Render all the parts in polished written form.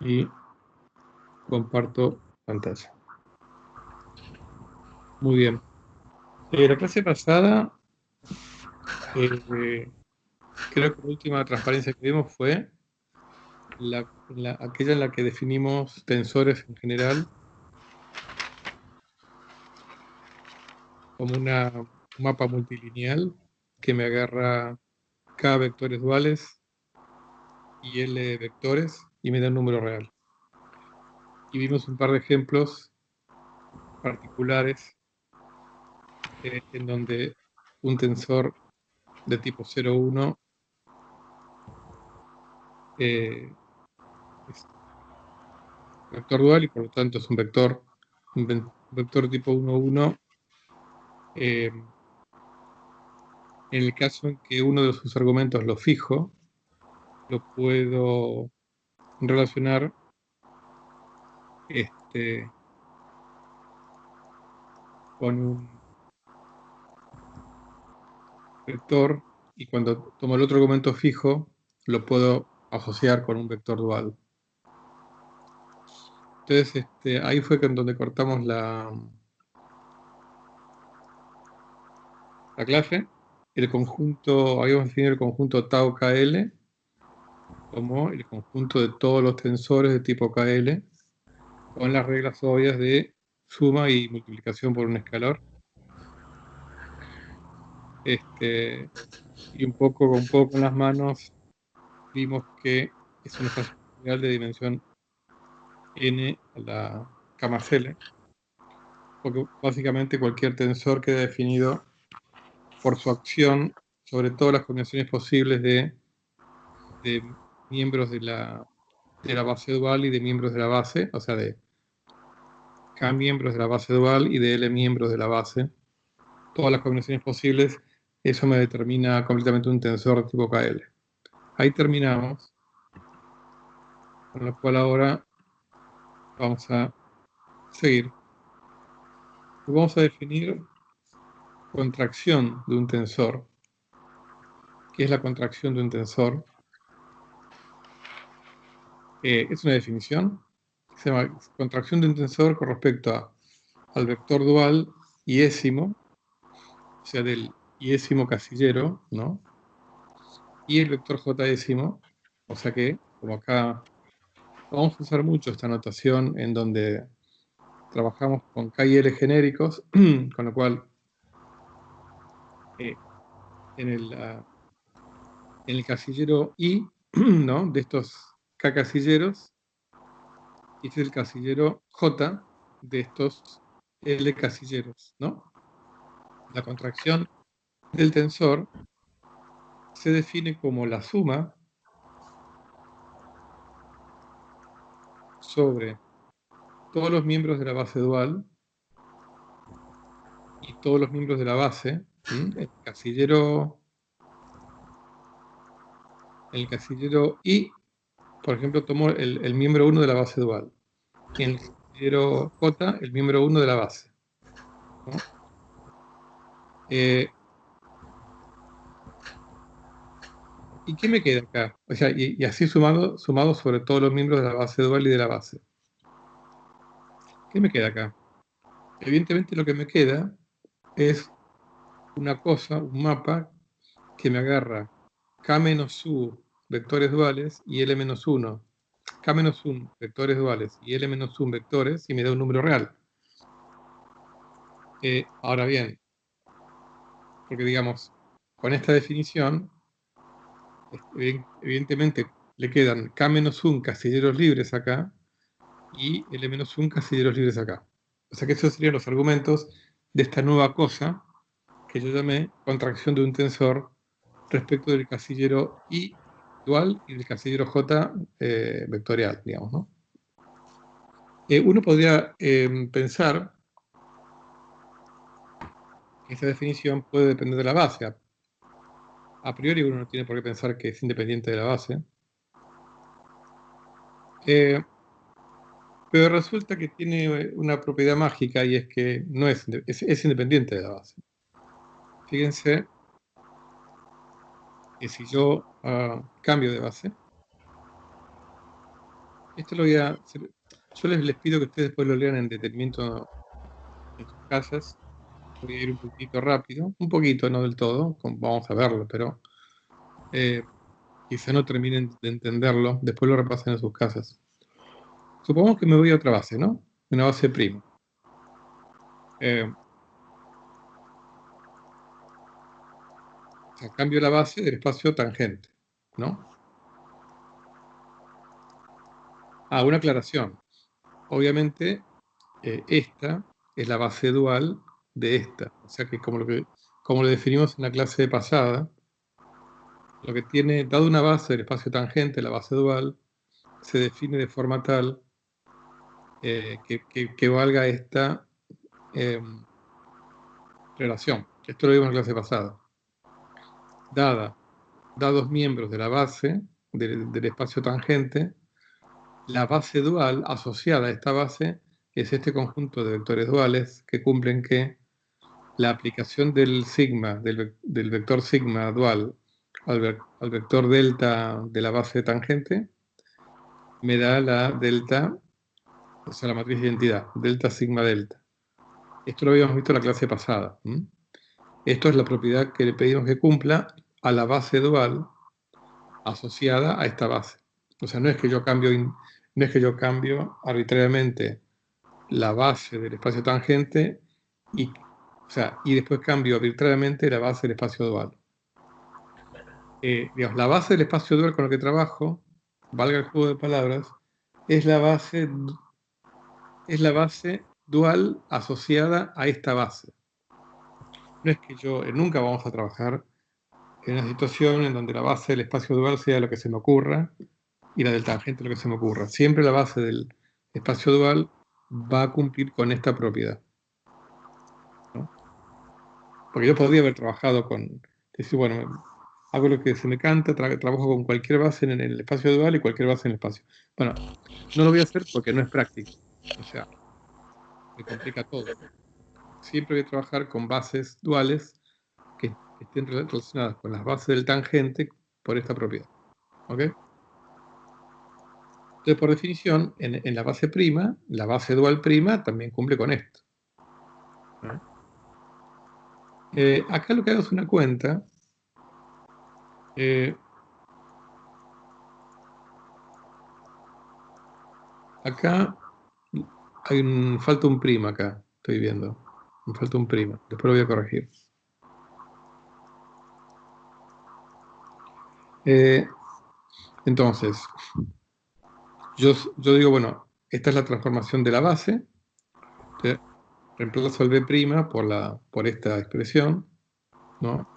y comparto pantalla. Muy bien. La clase pasada, creo que la última transparencia que vimos fue aquella en la que definimos tensores en general como un mapa multilineal que me agarra K vectores duales y L vectores y me da un número real. Y vimos un par de ejemplos particulares en donde un tensor de tipo 0,1 es vector dual y por lo tanto es un vector tipo 1,1 en el caso en que uno de sus argumentos lo fijo, lo puedo relacionar con un vector y cuando tomo el otro argumento fijo lo puedo asociar con un vector dual. Entonces ahí fue donde cortamos la clase. El conjunto, habíamos definido el conjunto tau KL como el conjunto de todos los tensores de tipo KL con las reglas obvias de suma y multiplicación por un escalar. Y un poco con las manos vimos que es un espacio real de dimensión n a la K más L, porque básicamente cualquier tensor queda definido por su acción sobre todas las combinaciones posibles de miembros de la base dual y de miembros de la base, o sea, de K miembros de la base dual y de L miembros de la base. Todas las combinaciones posibles, eso me determina completamente un tensor de tipo KL. Ahí terminamos, con lo cual ahora vamos a seguir. Vamos a definir contracción de un tensor. ¿Qué es la contracción de un tensor? Es una definición. Se llama contracción de un tensor con respecto al vector dual iésimo, o sea, del iésimo casillero, ¿no? Y el vector jésimo, o sea que, como acá vamos a usar mucho esta notación en donde trabajamos con K y L genéricos, con lo cual en el casillero I, ¿no? De estos K casilleros, y este es el casillero J de estos L casilleros, ¿no? La contracción del tensor se define como la suma sobre todos los miembros de la base dual y todos los miembros de la base. El casillero I, por ejemplo, tomo el miembro 1 de la base dual. Y en el casillero J, el miembro 1 de la base, ¿no? ¿Y qué me queda acá? O sea, y así sumado sobre todos los miembros de la base dual y de la base. ¿Qué me queda acá? Evidentemente lo que me queda es una cosa, un mapa, que me agarra K menos U vectores duales y L menos 1. K menos 1 vectores duales y L menos 1 vectores y me da un número real. Ahora bien, porque digamos, con esta definición, evidentemente le quedan K menos 1 casilleros libres acá y L menos 1 casilleros libres acá. O sea que esos serían los argumentos de esta nueva cosa que yo llamé contracción de un tensor respecto del casillero I dual y del casillero J vectorial, digamos, ¿no? Uno podría pensar que esta definición puede depender de la base. A priori uno no tiene por qué pensar que es independiente de la base. Pero resulta que tiene una propiedad mágica y es que no es independiente de la base. Fíjense que si yo cambio de base, Esto lo voy a hacer. Yo les pido que ustedes después lo lean en detenimiento en sus casas. Voy a ir un poquito rápido, un poquito, no del todo, vamos a verlo, pero quizá no terminen de entenderlo, después lo repasen en sus casas. Supongamos que me voy a otra base, ¿no? Una base prima. O sea, cambio la base del espacio tangente, ¿no? Una aclaración. Obviamente, esta es la base dual de esta. O sea que como lo definimos en la clase pasada, lo que tiene, dado una base del espacio tangente, la base dual, se define de forma tal que valga esta relación. Esto lo vimos en la clase pasada. Dados miembros de la base, del espacio tangente, la base dual asociada a esta base es este conjunto de vectores duales que cumplen que la aplicación del sigma, del vector sigma dual al vector delta de la base tangente, me da la delta, o sea, la matriz de identidad, delta sigma delta. Esto lo habíamos visto en la clase pasada. Esto es la propiedad que le pedimos que cumpla a la base dual asociada a esta base. O sea, no es que yo cambio arbitrariamente la base del espacio tangente y después cambio arbitrariamente la base del espacio dual. Digamos, la base del espacio dual con la que trabajo, valga el juego de palabras, es la base dual asociada a esta base. No es que nunca vamos a trabajar en una situación en donde la base del espacio dual sea lo que se me ocurra y la del tangente lo que se me ocurra. Siempre la base del espacio dual va a cumplir con esta propiedad, ¿no? Porque yo podría haber trabajado decir, bueno, hago lo que se me canta, trabajo con cualquier base en el espacio dual y cualquier base en el espacio. Bueno, no lo voy a hacer porque no es práctico. O sea, me complica todo. Siempre voy a trabajar con bases duales que estén relacionadas con las bases del tangente por esta propiedad. ¿Ok? Entonces, por definición, en la base prima, la base dual prima también cumple con esto. Acá lo que hago es una cuenta. Acá falta un prima acá, estoy viendo. Me falta un prima, después lo voy a corregir. Entonces, yo digo, bueno, esta es la transformación de la base. Entonces, reemplazo el B' por esta expresión, ¿no?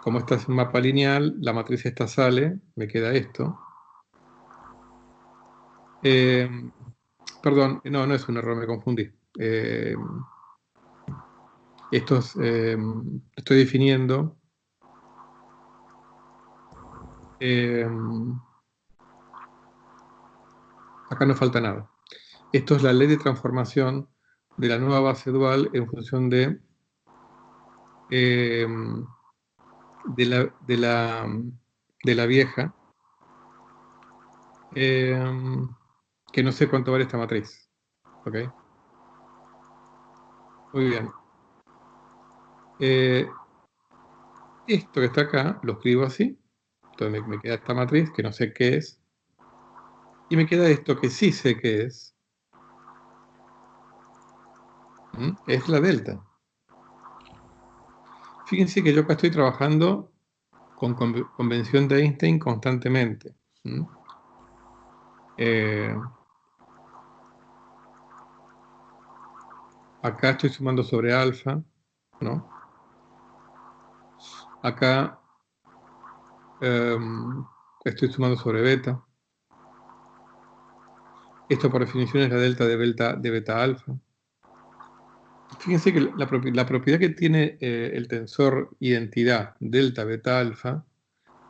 Como esta es un mapa lineal, la matriz esta sale, me queda esto. Perdón, no es un error, me confundí. Estoy definiendo acá no falta nada. Esto es la ley de transformación de la nueva base dual en función de la vieja, que no sé cuánto vale esta matriz. ¿Ok? Muy bien. Esto que está acá lo escribo así. Entonces me queda esta matriz que no sé qué es. Y me queda esto que sí sé qué es. Es la delta. Fíjense que yo acá estoy trabajando con convención de Einstein constantemente. Acá estoy sumando sobre alfa, ¿no? Acá estoy sumando sobre beta. Esto por definición es la delta de beta alfa. Fíjense que la propiedad que tiene el tensor identidad delta beta alfa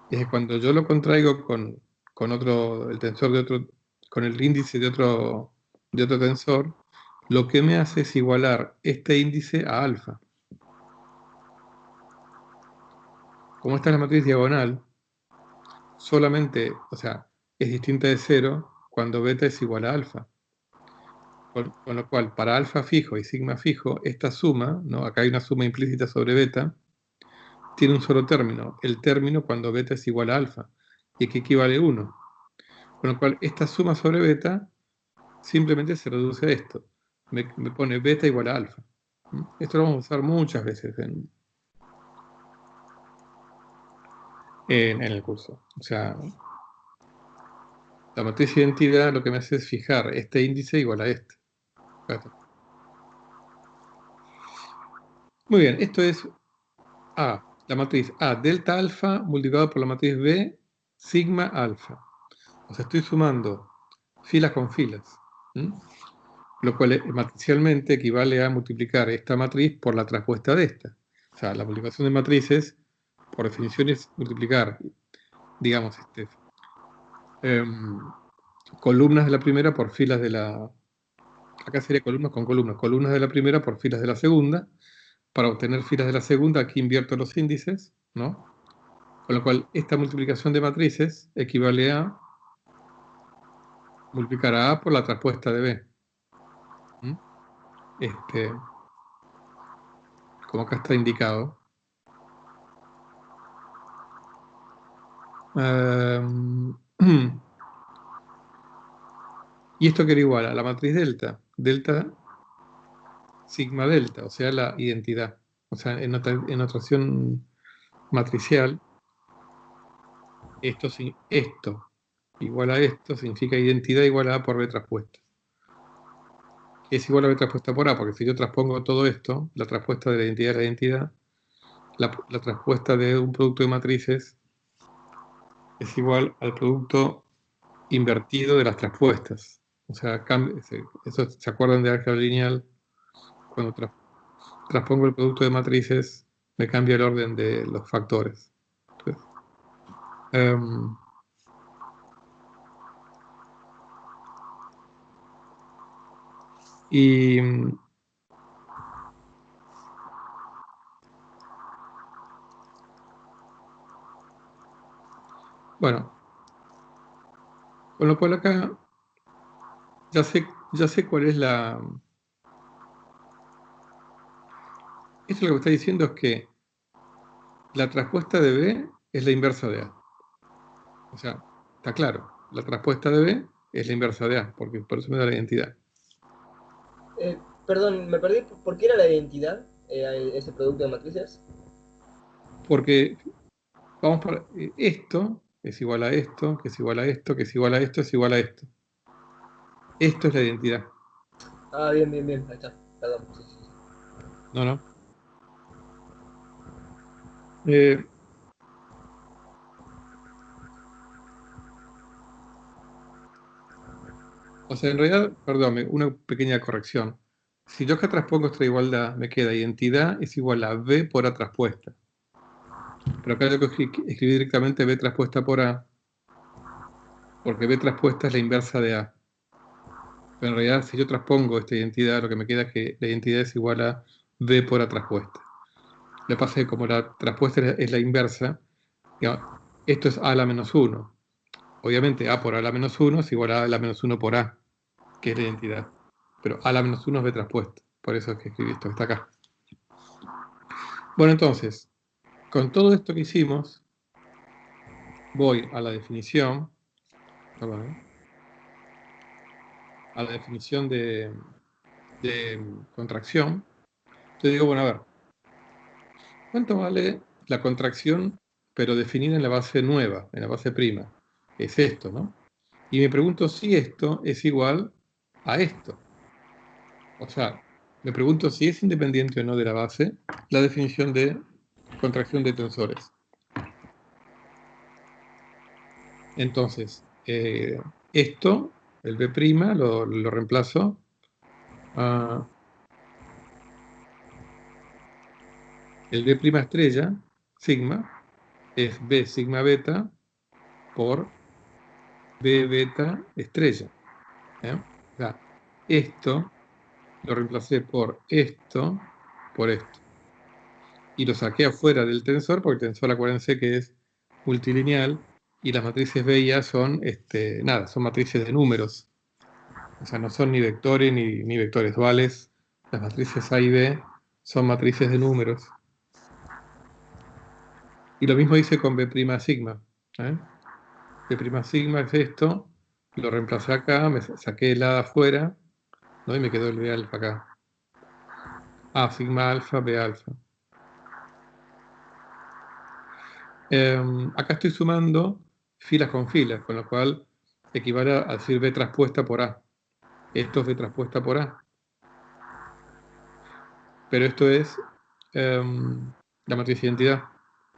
es que cuando yo lo contraigo con el tensor con el índice de otro tensor, lo que me hace es igualar este índice a alfa. Como esta es la matriz diagonal, solamente, o sea, es distinta de 0 cuando beta es igual a alfa. Con lo cual, para alfa fijo y sigma fijo, esta suma, ¿no? Acá hay una suma implícita sobre beta, tiene un solo término, el término cuando beta es igual a alfa, y que equivale a 1. Con lo cual, esta suma sobre beta simplemente se reduce a esto. Me pone beta igual a alfa. Esto lo vamos a usar muchas veces en el curso. O sea, la matriz de identidad lo que me hace es fijar este índice igual a este. Muy bien, esto es A, la matriz A delta alfa multiplicado por la matriz B sigma alfa. O sea, estoy sumando filas con filas. Lo cual matricialmente equivale a multiplicar esta matriz por la traspuesta de esta. O sea, la multiplicación de matrices, por definición, es multiplicar, digamos, columnas de la primera por filas de la... Acá sería columnas con columnas. Columnas de la primera por filas de la segunda. Para obtener filas de la segunda, aquí invierto los índices, ¿no? Con lo cual, esta multiplicación de matrices equivale a multiplicar a A por la traspuesta de B. Como acá está indicado. Y esto que era igual a la matriz delta. Delta sigma delta, o sea, la identidad. O sea, en notación matricial, esto igual a esto significa identidad igual a A por B traspuesta. Es igual a B traspuesta por A, porque si yo transpongo todo esto, la traspuesta de la identidad es la identidad, la traspuesta de un producto de matrices es igual al producto invertido de las traspuestas. O sea, eso, ¿se acuerdan de álgebra lineal? Cuando transpongo el producto de matrices, me cambia el orden de los factores. Entonces, y bueno, con lo cual acá ya sé cuál es la... Esto lo que me está diciendo es que la traspuesta de B es la inversa de A. O sea, está claro, la traspuesta de B es la inversa de A, porque por eso me da la identidad. Perdón, me perdí. ¿Por qué era la identidad ese producto de matrices? Porque vamos por esto es igual a esto, que es igual a esto, que es igual a esto, es igual a esto. Esto es la identidad. Ah, bien, bien, bien. Ahí está. Perdón. Sí, sí, sí. No, no. Eh, O sea, en realidad, perdón, una pequeña corrección. Si yo acá transpongo esta igualdad, me queda identidad es igual a B por A traspuesta. Pero acá tengo que escribir directamente B traspuesta por A, porque B traspuesta es la inversa de A. Pero en realidad, si yo transpongo esta identidad, lo que me queda es que la identidad es igual a B por A traspuesta. Lo que pasa es que como la traspuesta es la inversa, digamos, esto es A a la menos 1. Obviamente A por A a la menos 1 es igual a la menos 1 por A, que es la identidad. Pero A a la menos 1 es B traspuesta. Por eso es que escribí esto que está acá. Bueno, entonces, con todo esto que hicimos, voy a la definición, perdón, a la definición de contracción. Entonces digo, bueno, a ver, ¿cuánto vale la contracción, pero definida en la base nueva, en la base prima? Es esto, ¿no? Y me pregunto si esto es igual a esto. O sea, me pregunto si es independiente o no de la base la definición de contracción de tensores. Entonces, esto, el B', lo reemplazo a el B' estrella, sigma, es B sigma beta por B beta estrella. O sea, esto lo reemplacé por esto, por esto. Y lo saqué afuera del tensor, porque el tensor, acuérdense que es multilineal, Y las matrices B y A son, nada, son matrices de números. O sea, no son ni vectores ni vectores duales. Las matrices A y B son matrices de números. Y lo mismo hice con B' sigma. B' sigma es esto, lo reemplacé acá, me saqué el A de afuera, ¿no? Y me quedó el B alfa acá. A sigma alfa, B alfa. Acá estoy sumando filas con filas, con lo cual equivale a decir B traspuesta por A. Esto es B traspuesta por A. Pero esto es la matriz de identidad.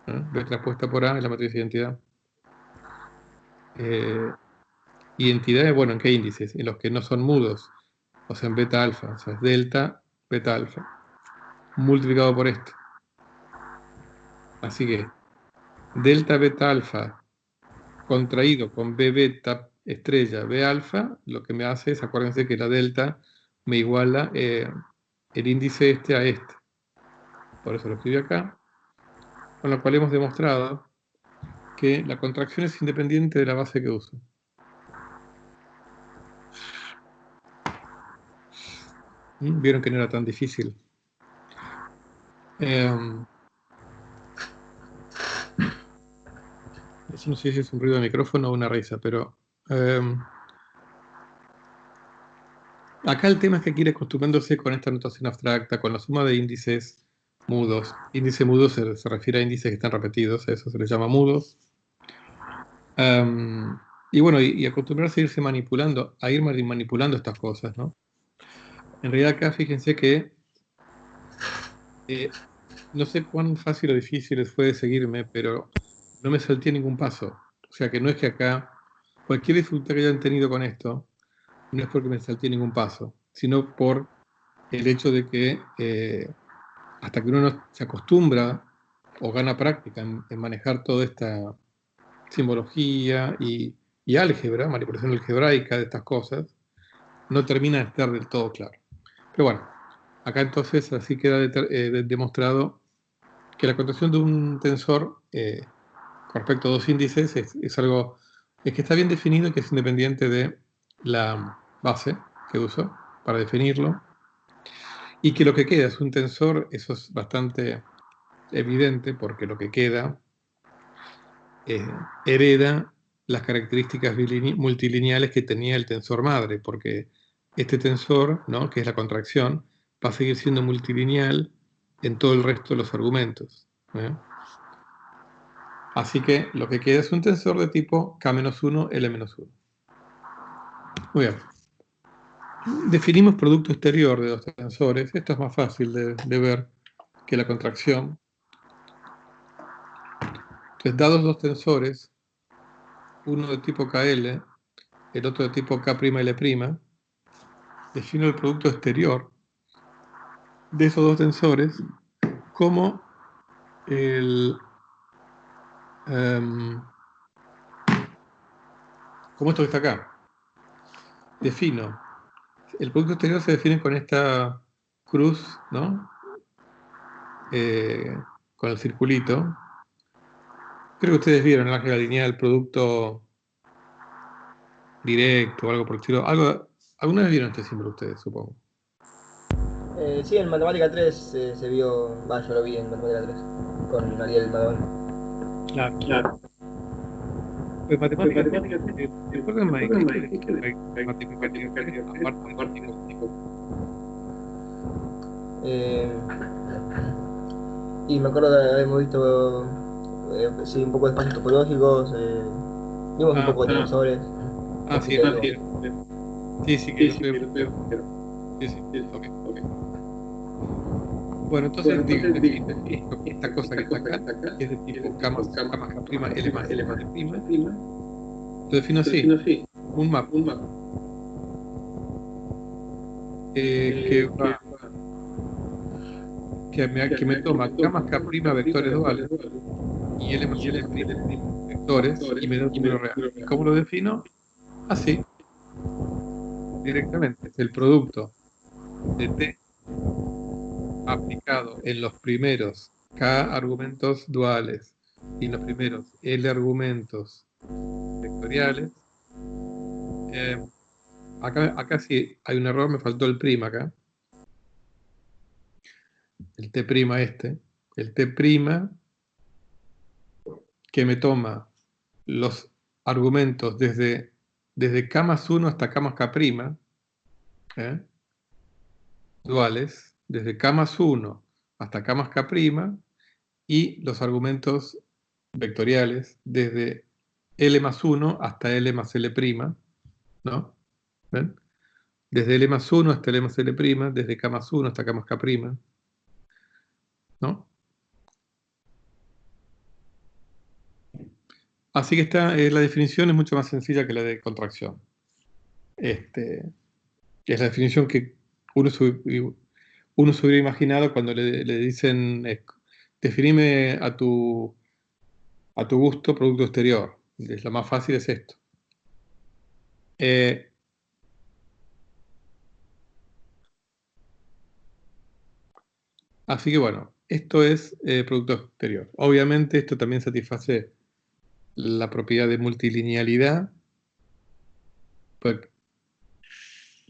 B traspuesta por A es la matriz de identidad. Identidades, bueno, ¿en qué índices? En los que no son mudos. O sea, en beta alfa. O sea, es delta, beta alfa. Multiplicado por esto. Así que delta beta alfa contraído con B beta estrella B alfa, lo que me hace es, acuérdense que la delta me iguala el índice este a este. Por eso lo escribí acá. Con lo cual hemos demostrado que la contracción es independiente de la base que uso. Vieron que no era tan difícil. Eso no sé si es un ruido de micrófono o una risa, pero acá el tema es que quiere acostumbrándose con esta notación abstracta, con la suma de índices mudos. Índice mudo se refiere a índices que están repetidos, a eso se les llama mudos. Y bueno, y acostumbrarse a irse manipulando, a ir manipulando estas cosas, ¿no? En realidad acá fíjense que no sé cuán fácil o difícil les fue seguirme, pero no me salté ningún paso. O sea que no es que acá, cualquier dificultad que hayan tenido con esto, no es porque me salté ningún paso, sino por el hecho de que hasta que uno no se acostumbra o gana práctica en manejar toda esta simbología y álgebra, manipulación algebraica de estas cosas, no termina de estar del todo claro. Pero bueno, acá entonces así queda demostrado que la contracción de un tensor con respecto a dos índices es algo es que está bien definido y que es independiente de la base que uso para definirlo, y que lo que queda es un tensor. Eso es bastante evidente porque lo que queda hereda las características multilineales que tenía el tensor madre, porque este tensor, ¿no?, que es la contracción, va a seguir siendo multilineal en todo el resto de los argumentos. Así que lo que queda es un tensor de tipo K-1, L-1. Muy bien. Definimos producto exterior de dos tensores. Esto es más fácil de ver que la contracción. Entonces, dados dos tensores, uno de tipo KL, el otro de tipo K'L', defino el producto exterior de esos dos tensores como como esto que está acá. Defino. El producto exterior se define con esta cruz, ¿no? Con el circulito. Creo que ustedes vieron el álgebra lineal, el producto directo o algo por el estilo. ¿Alguna vez vieron este símbolo ustedes, supongo? Sí, en Matemática 3 se vio, yo lo vi en Matemática 3, con Ariel Madón. Claro. Pues matemáticas, ¿recuerdan, Mike, qué es matemática 3? Aparte del tipo. Y me acuerdo que habíamos visto sí, un poco de espacios topológicos, vimos un poco de tensores. Sí, sí, que yo estoy. Sí, ok. Bueno, entonces digo, esta cosa que está acá, que es de tipo K más K', L más L más L', lo defino así, un map que me toma K más K' vectores duales y L más L' vectores y me da un número real. ¿Y cómo lo defino? Así, directamente. Es el producto de T aplicado en los primeros K argumentos duales y en los primeros L argumentos vectoriales. Acá sí hay un error, me faltó el prima acá. El T' este. El T' que me toma los argumentos desde K más 1 hasta K más K', duales, desde K más 1 hasta K más K', y los argumentos vectoriales desde L más 1 hasta L más L', ¿no? ¿Ven? Desde L más 1 hasta L más L', desde K más 1 hasta K más K', ¿no? Así que la definición es mucho más sencilla que la de contracción. Es la definición que uno se hubiera imaginado cuando le dicen definime a tu gusto producto exterior. Lo más fácil es esto. Así que bueno, esto es producto exterior. Obviamente esto también satisface la propiedad de multilinealidad, pues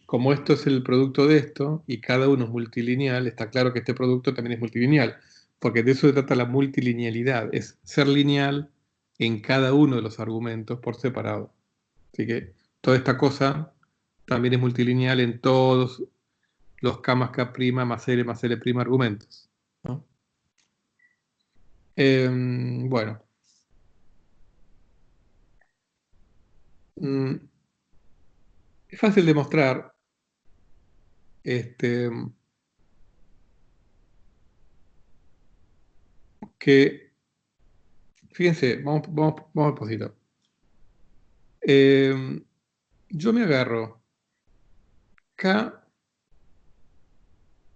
como esto es el producto de esto y cada uno es multilineal, está claro que este producto también es multilineal, porque de eso se trata la multilinealidad, es ser lineal en cada uno de los argumentos por separado. Así que toda esta cosa también es multilineal en todos los K más K' más L' argumentos, ¿no? Bueno. Es fácil de mostrar. Que, fíjense, vamos despacito. Yo me agarro K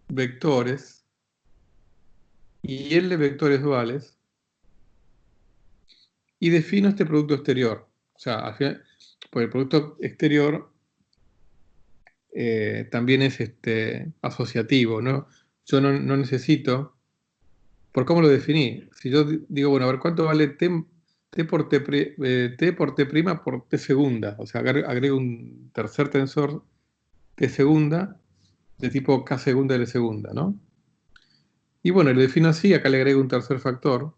vectores y L vectores duales y defino este producto exterior. O sea, al final, pues el producto exterior también es asociativo, ¿no? Yo no necesito, ¿por cómo lo definí? Si yo digo, bueno, a ver, ¿cuánto vale T por T', T por T' por T segunda? O sea, agrego un tercer tensor T segunda de tipo K segunda L segunda, ¿no? Y bueno, lo defino así, acá le agrego un tercer factor.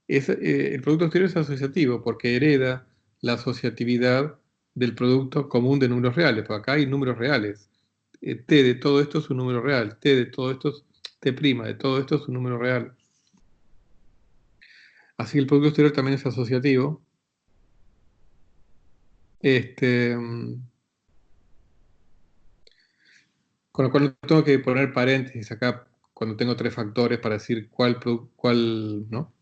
El producto exterior es asociativo porque hereda la asociatividad del producto común de números reales, porque acá hay números reales. T de todo esto es un número real, T de todo esto es T' de todo esto es un número real. Así que el producto exterior también es asociativo. Con lo cual no tengo que poner paréntesis acá cuando tengo tres factores para decir ¿no?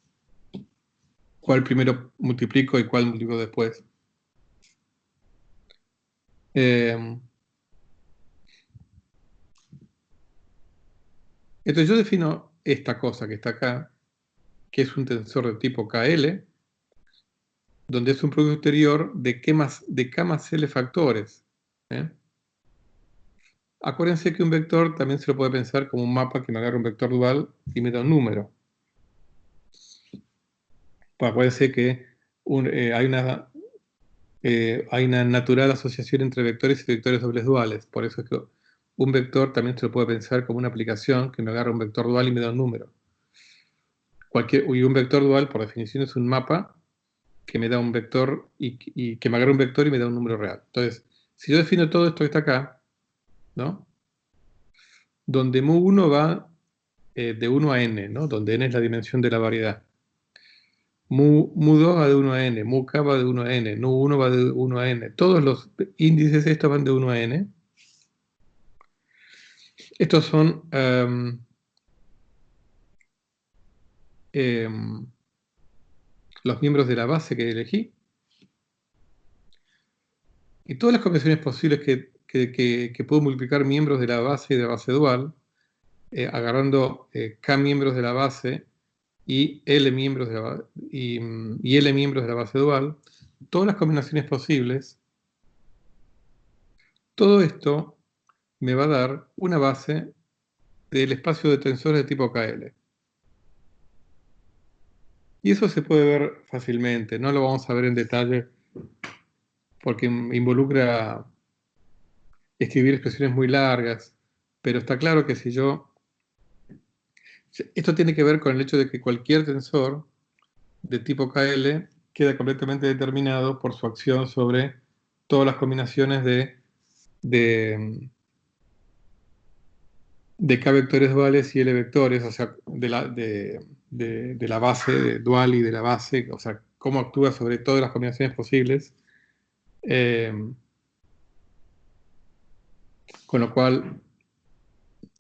Cuál primero multiplico y cuál multiplico después. Entonces yo defino esta cosa que está acá, que es un tensor de tipo KL, donde es un producto exterior de K más L factores. Acuérdense que un vector también se lo puede pensar como un mapa que me agarra un vector dual y me da un número. Pues acuérdense que hay una natural asociación entre vectores y vectores dobles duales. Por eso es que un vector también se lo puede pensar como una aplicación que me agarra un vector dual y me da un número. Y un vector dual, por definición, es un mapa que me da un vector y que me agarra un vector y me da un número real. Entonces, si yo defino todo esto que está acá, ¿no? Donde mu1 va de 1 a n, ¿no? Donde n es la dimensión de la variedad. Mu2 va de 1 a n, mu_k va de 1 a n, nu1 va de 1 a n. Todos los índices estos van de 1 a n. Estos son los miembros de la base que elegí. Y todas las combinaciones posibles que puedo multiplicar miembros de la base y de la base dual, agarrando K miembros de la base y L miembros de y L miembros de la base dual, todas las combinaciones posibles, todo esto me va a dar una base del espacio de tensores de tipo KL. Y eso se puede ver fácilmente, no lo vamos a ver en detalle porque involucra escribir expresiones muy largas, pero está claro que si yo... Esto tiene que ver con el hecho de que cualquier tensor de tipo KL queda completamente determinado por su acción sobre todas las combinaciones de, de K vectores duales y L vectores, o sea, de la base dual y de la base, o sea, cómo actúa sobre todas las combinaciones posibles. Con lo cual,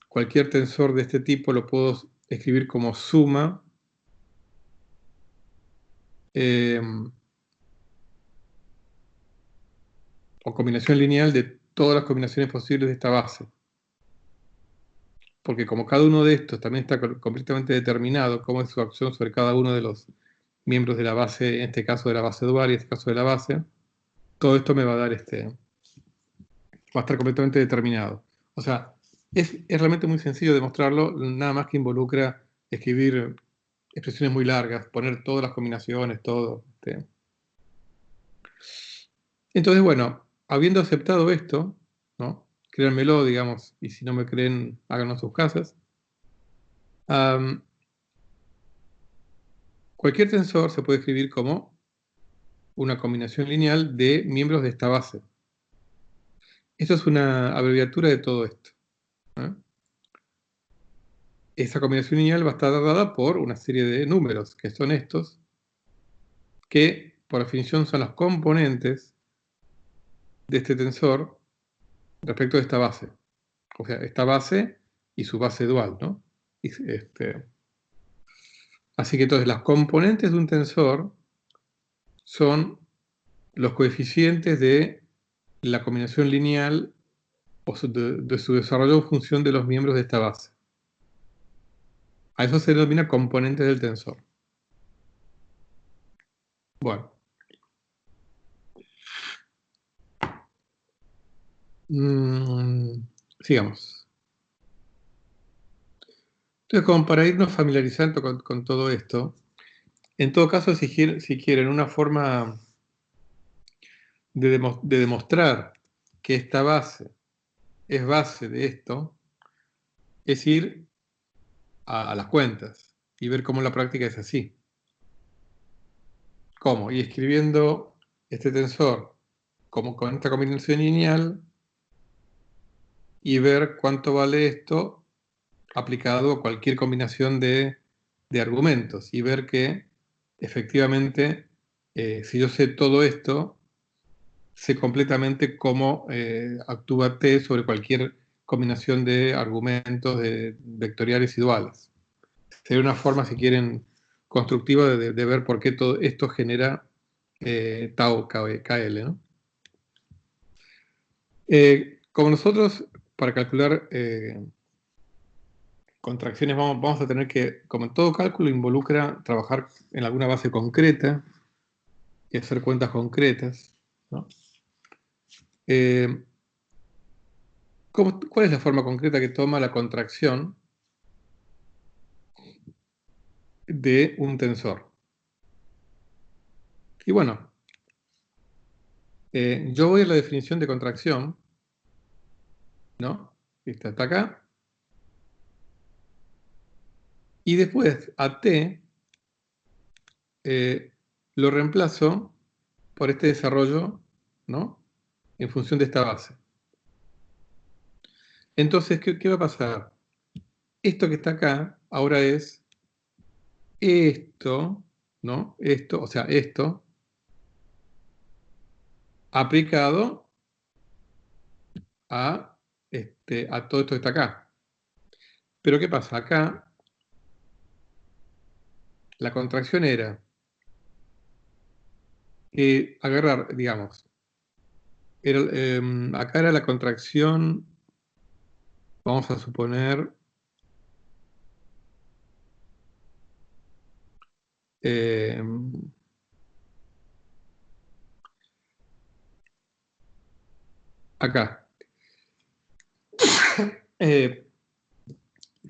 cualquier tensor de este tipo lo puedo escribir como suma o combinación lineal de todas las combinaciones posibles de esta base. Porque como cada uno de estos también está completamente determinado cómo es su acción sobre cada uno de los miembros de la base, en este caso de la base dual y en este caso de la base, todo esto me va a dar va a estar completamente determinado. O sea, es realmente muy sencillo demostrarlo, nada más que involucra escribir expresiones muy largas, poner todas las combinaciones, todo. Entonces, bueno, habiendo aceptado esto, ¿no? Créanmelo, digamos, y si no me creen, háganlo en sus casas. Cualquier tensor se puede escribir como una combinación lineal de miembros de esta base. Esto es una abreviatura de todo esto. Esa combinación lineal va a estar dada por una serie de números, que son estos, que por definición son los componentes de este tensor respecto de esta base. O sea, esta base y su base dual, ¿no? Así que entonces las componentes de un tensor son los coeficientes de la combinación lineal o de su desarrollo en función de los miembros de esta base. A eso se denomina componentes del tensor. Bueno. Sigamos. Entonces, como para irnos familiarizando con todo esto, en todo caso, si quieren una forma de demostrar que esta base es base de esto, es ir a las cuentas y ver cómo la práctica es así. ¿Cómo? Y escribiendo este tensor como con esta combinación lineal y ver cuánto vale esto aplicado a cualquier combinación de argumentos y ver que efectivamente, si yo sé todo esto, sé completamente cómo actúa T sobre cualquier combinación de argumentos vectoriales y duales. Sería una forma, si quieren, constructiva de ver por qué todo esto genera tau KL, ¿no? Como nosotros, para calcular contracciones, vamos a tener que, como en todo cálculo, involucra trabajar en alguna base concreta y hacer cuentas concretas, ¿no? ¿Cuál es la forma concreta que toma la contracción de un tensor? Y bueno, yo voy a la definición de contracción, ¿no? Esta está acá. Y después a T lo reemplazo por este desarrollo, ¿no? En función de esta base. Entonces, ¿qué va a pasar? Esto que está acá ahora es esto, ¿no? Esto, o sea, esto aplicado a todo esto que está acá. Pero ¿qué pasa? Acá la contracción era agarrar, digamos, acá era la contracción, vamos a suponer, acá,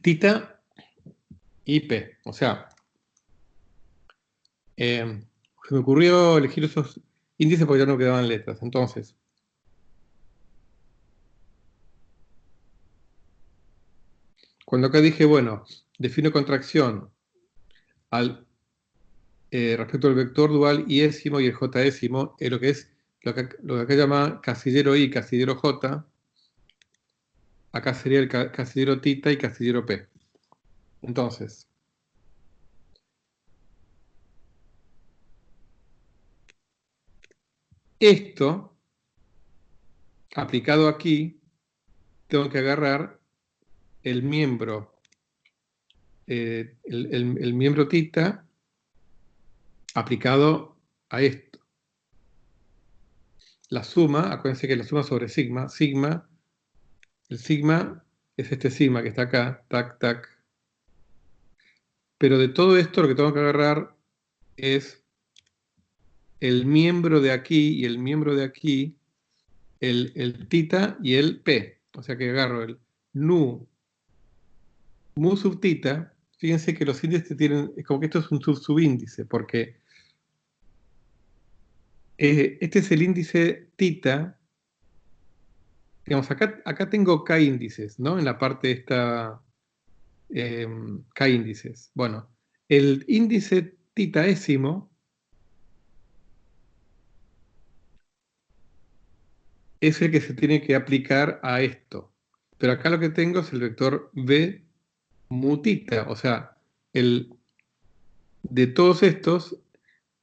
tita y p, o sea, Se me ocurrió elegir esos índices porque ya no quedaban letras. Entonces, cuando acá dije, bueno, defino contracción respecto al vector dual iésimo y el jésimo, lo que es lo que acá llama casillero I, casillero J, acá sería el casillero tita y casillero P. Entonces, esto, aplicado aquí, tengo que agarrar el miembro, el miembro tita aplicado a esto. La suma, acuérdense que la suma sobre sigma, el sigma es este sigma que está acá, tac, tac. Pero de todo esto lo que tengo que agarrar es el miembro de aquí y el miembro de aquí, el tita y el p. O sea que agarro el nu, mu sub tita. Fíjense que los índices tienen, es como que esto es un subíndice, porque este es el índice tita. Digamos, acá tengo k índices, ¿no? En la parte esta, k índices. Bueno, el índice titaésimo es el que se tiene que aplicar a esto. Pero acá lo que tengo es el vector v mutita, o sea, de todos estos,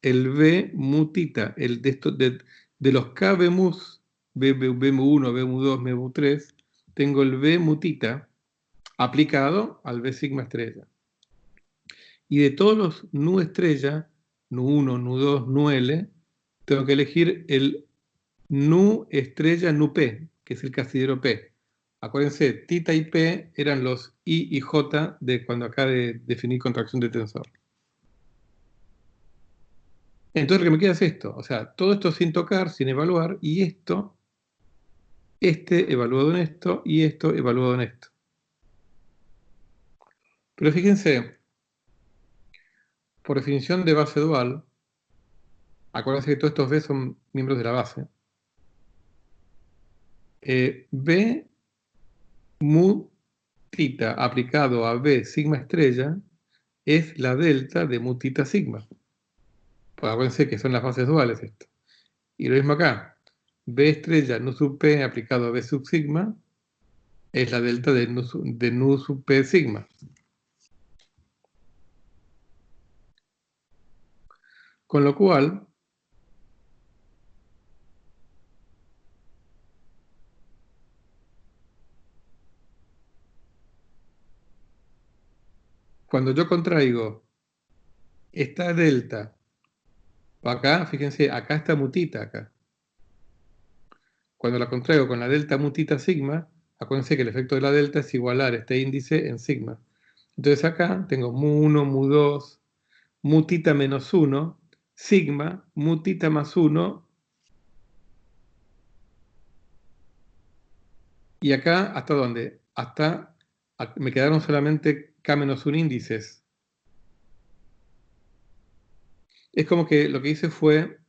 el v mutita, de los k vmus, vmu1, vmu2, vmu3, tengo el v mutita aplicado al v sigma estrella. Y de todos los nu estrella, nu1, nu2, nu-l, tengo que elegir el nu estrella nu-p, que es el casillero p. Acuérdense, tita y p eran los i y j de cuando acá definí contracción de tensor. Entonces lo que me queda es esto, o sea, todo esto sin tocar, sin evaluar, y esto, evaluado en esto, y esto evaluado en esto. Pero fíjense, por definición de base dual, acuérdense que todos estos B son miembros de la base. B mu tita aplicado a B sigma estrella es la delta de mu tita sigma. Pues acuérdense que son las bases duales esto. Y lo mismo acá. B estrella nu sub P aplicado a B sub sigma es la delta de nu sub P sigma. Con lo cual, cuando yo contraigo esta delta, acá, fíjense, acá está mutita acá. Cuando la contraigo con la delta mutita sigma, acuérdense que el efecto de la delta es igualar este índice en sigma. Entonces acá tengo mu1, mu2, mutita menos 1, sigma, mutita más 1. Y acá, ¿hasta dónde? Me quedaron solamente k menos 1 índices. Es como que lo que hice fue,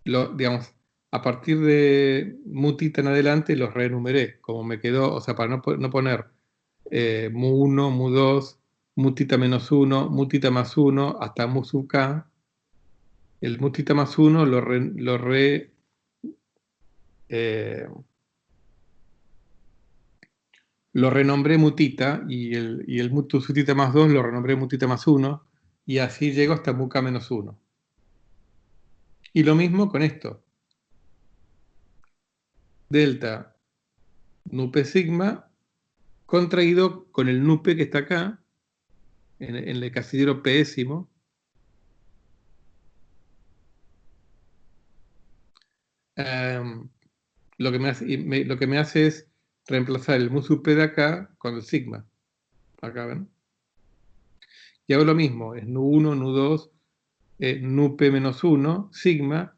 digamos, a partir de mutita en adelante los reenumeré, como me quedó, o sea, para no poner mu1, mu2, mutita menos 1, mutita más 1, hasta mu sub k. El mutita más 1 lo renombré mutita y el mutu sutita más 2 lo renombré mutita más 1 y así llego hasta muk menos 1. Y lo mismo con esto. Delta nup sigma contraído con el nup que está acá, en el casillero pésimo. Lo que me hace es reemplazar el mu sub p de acá con el sigma. Acá ven. Y hago lo mismo, es nu1, nu2, nup menos 1, sigma.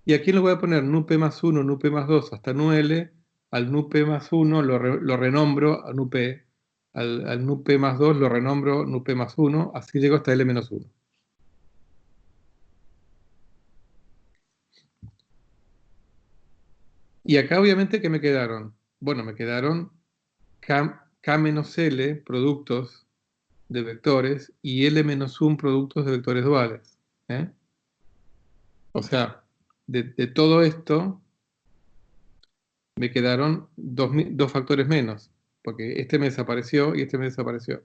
Y aquí lo voy a poner nup más 1, nup más 2 hasta nu-l. Al nup más 1 lo renombro a nup. Al nup más 2 lo renombro nup más 1. Así llego hasta l menos 1. Y acá obviamente, ¿qué me quedaron? Bueno, me quedaron K-L productos de vectores y L-1 productos de vectores duales. ¿Eh? O sea, de todo esto me quedaron dos factores menos, porque este me desapareció y este me desapareció.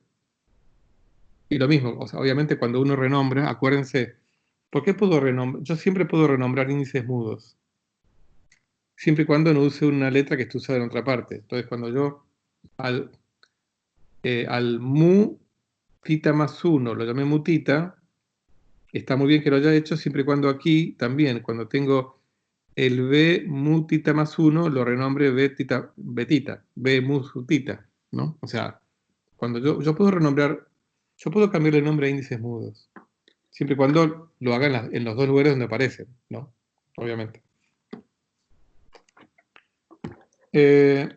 Y lo mismo, o sea, obviamente cuando uno renombra, acuérdense, ¿por qué puedo renombrar? Yo siempre puedo renombrar índices mudos, siempre y cuando no use una letra que esté usada en otra parte. Entonces, cuando yo al mu tita más 1 lo llamé mutita, está muy bien que lo haya hecho, siempre y cuando aquí también, cuando tengo el b mu tita más 1, lo renombre betita, b mu tita, ¿no? O sea, cuando yo puedo renombrar, yo puedo cambiarle el nombre a índices mudos, siempre y cuando lo haga en los dos lugares donde aparecen, ¿no? Obviamente. Eh,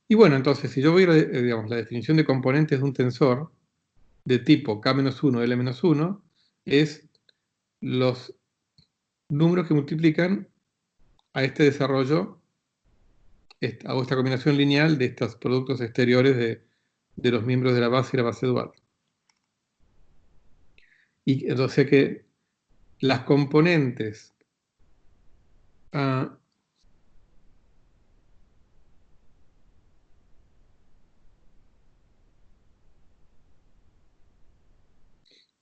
y bueno, entonces, si yo voy a digamos, la definición de componentes de un tensor de tipo K-1, L-1, es los números que multiplican a este desarrollo, hago esta combinación lineal de estos productos exteriores de los miembros de la base y la base dual. Y entonces que las componentes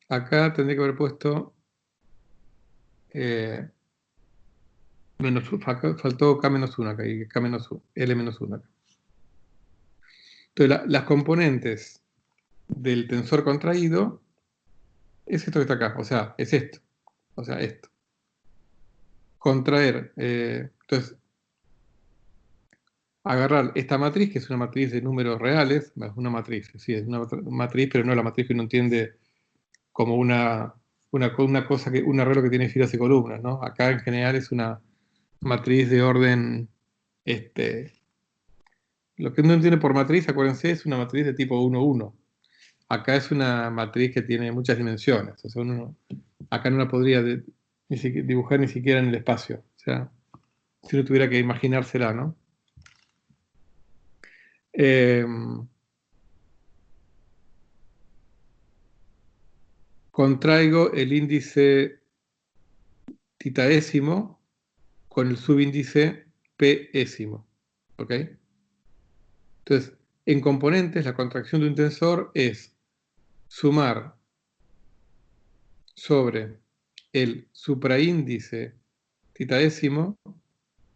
acá tendría que haber puesto faltó K-1 acá y K-1, L-1 acá. Entonces las componentes del tensor contraído es esto que está acá, o sea, es esto, o sea, esto. Contraer, entonces, agarrar esta matriz, que es una matriz de números reales, es una matriz, sí, es una matriz, pero no la matriz que uno entiende como una cosa, un arreglo que tiene filas y columnas, ¿no? Acá en general es una matriz de orden, lo que uno entiende por matriz, acuérdense, es una matriz de tipo 1, 1. Acá es una matriz que tiene muchas dimensiones, o sea, acá no la podría dibujar ni siquiera en el espacio, o sea, si uno tuviera que imaginársela, ¿no? Contraigo el índice titaésimo con el subíndice pésimo, ¿ok? Entonces, en componentes, la contracción de un tensor es sumar sobre el supraíndice titaésimo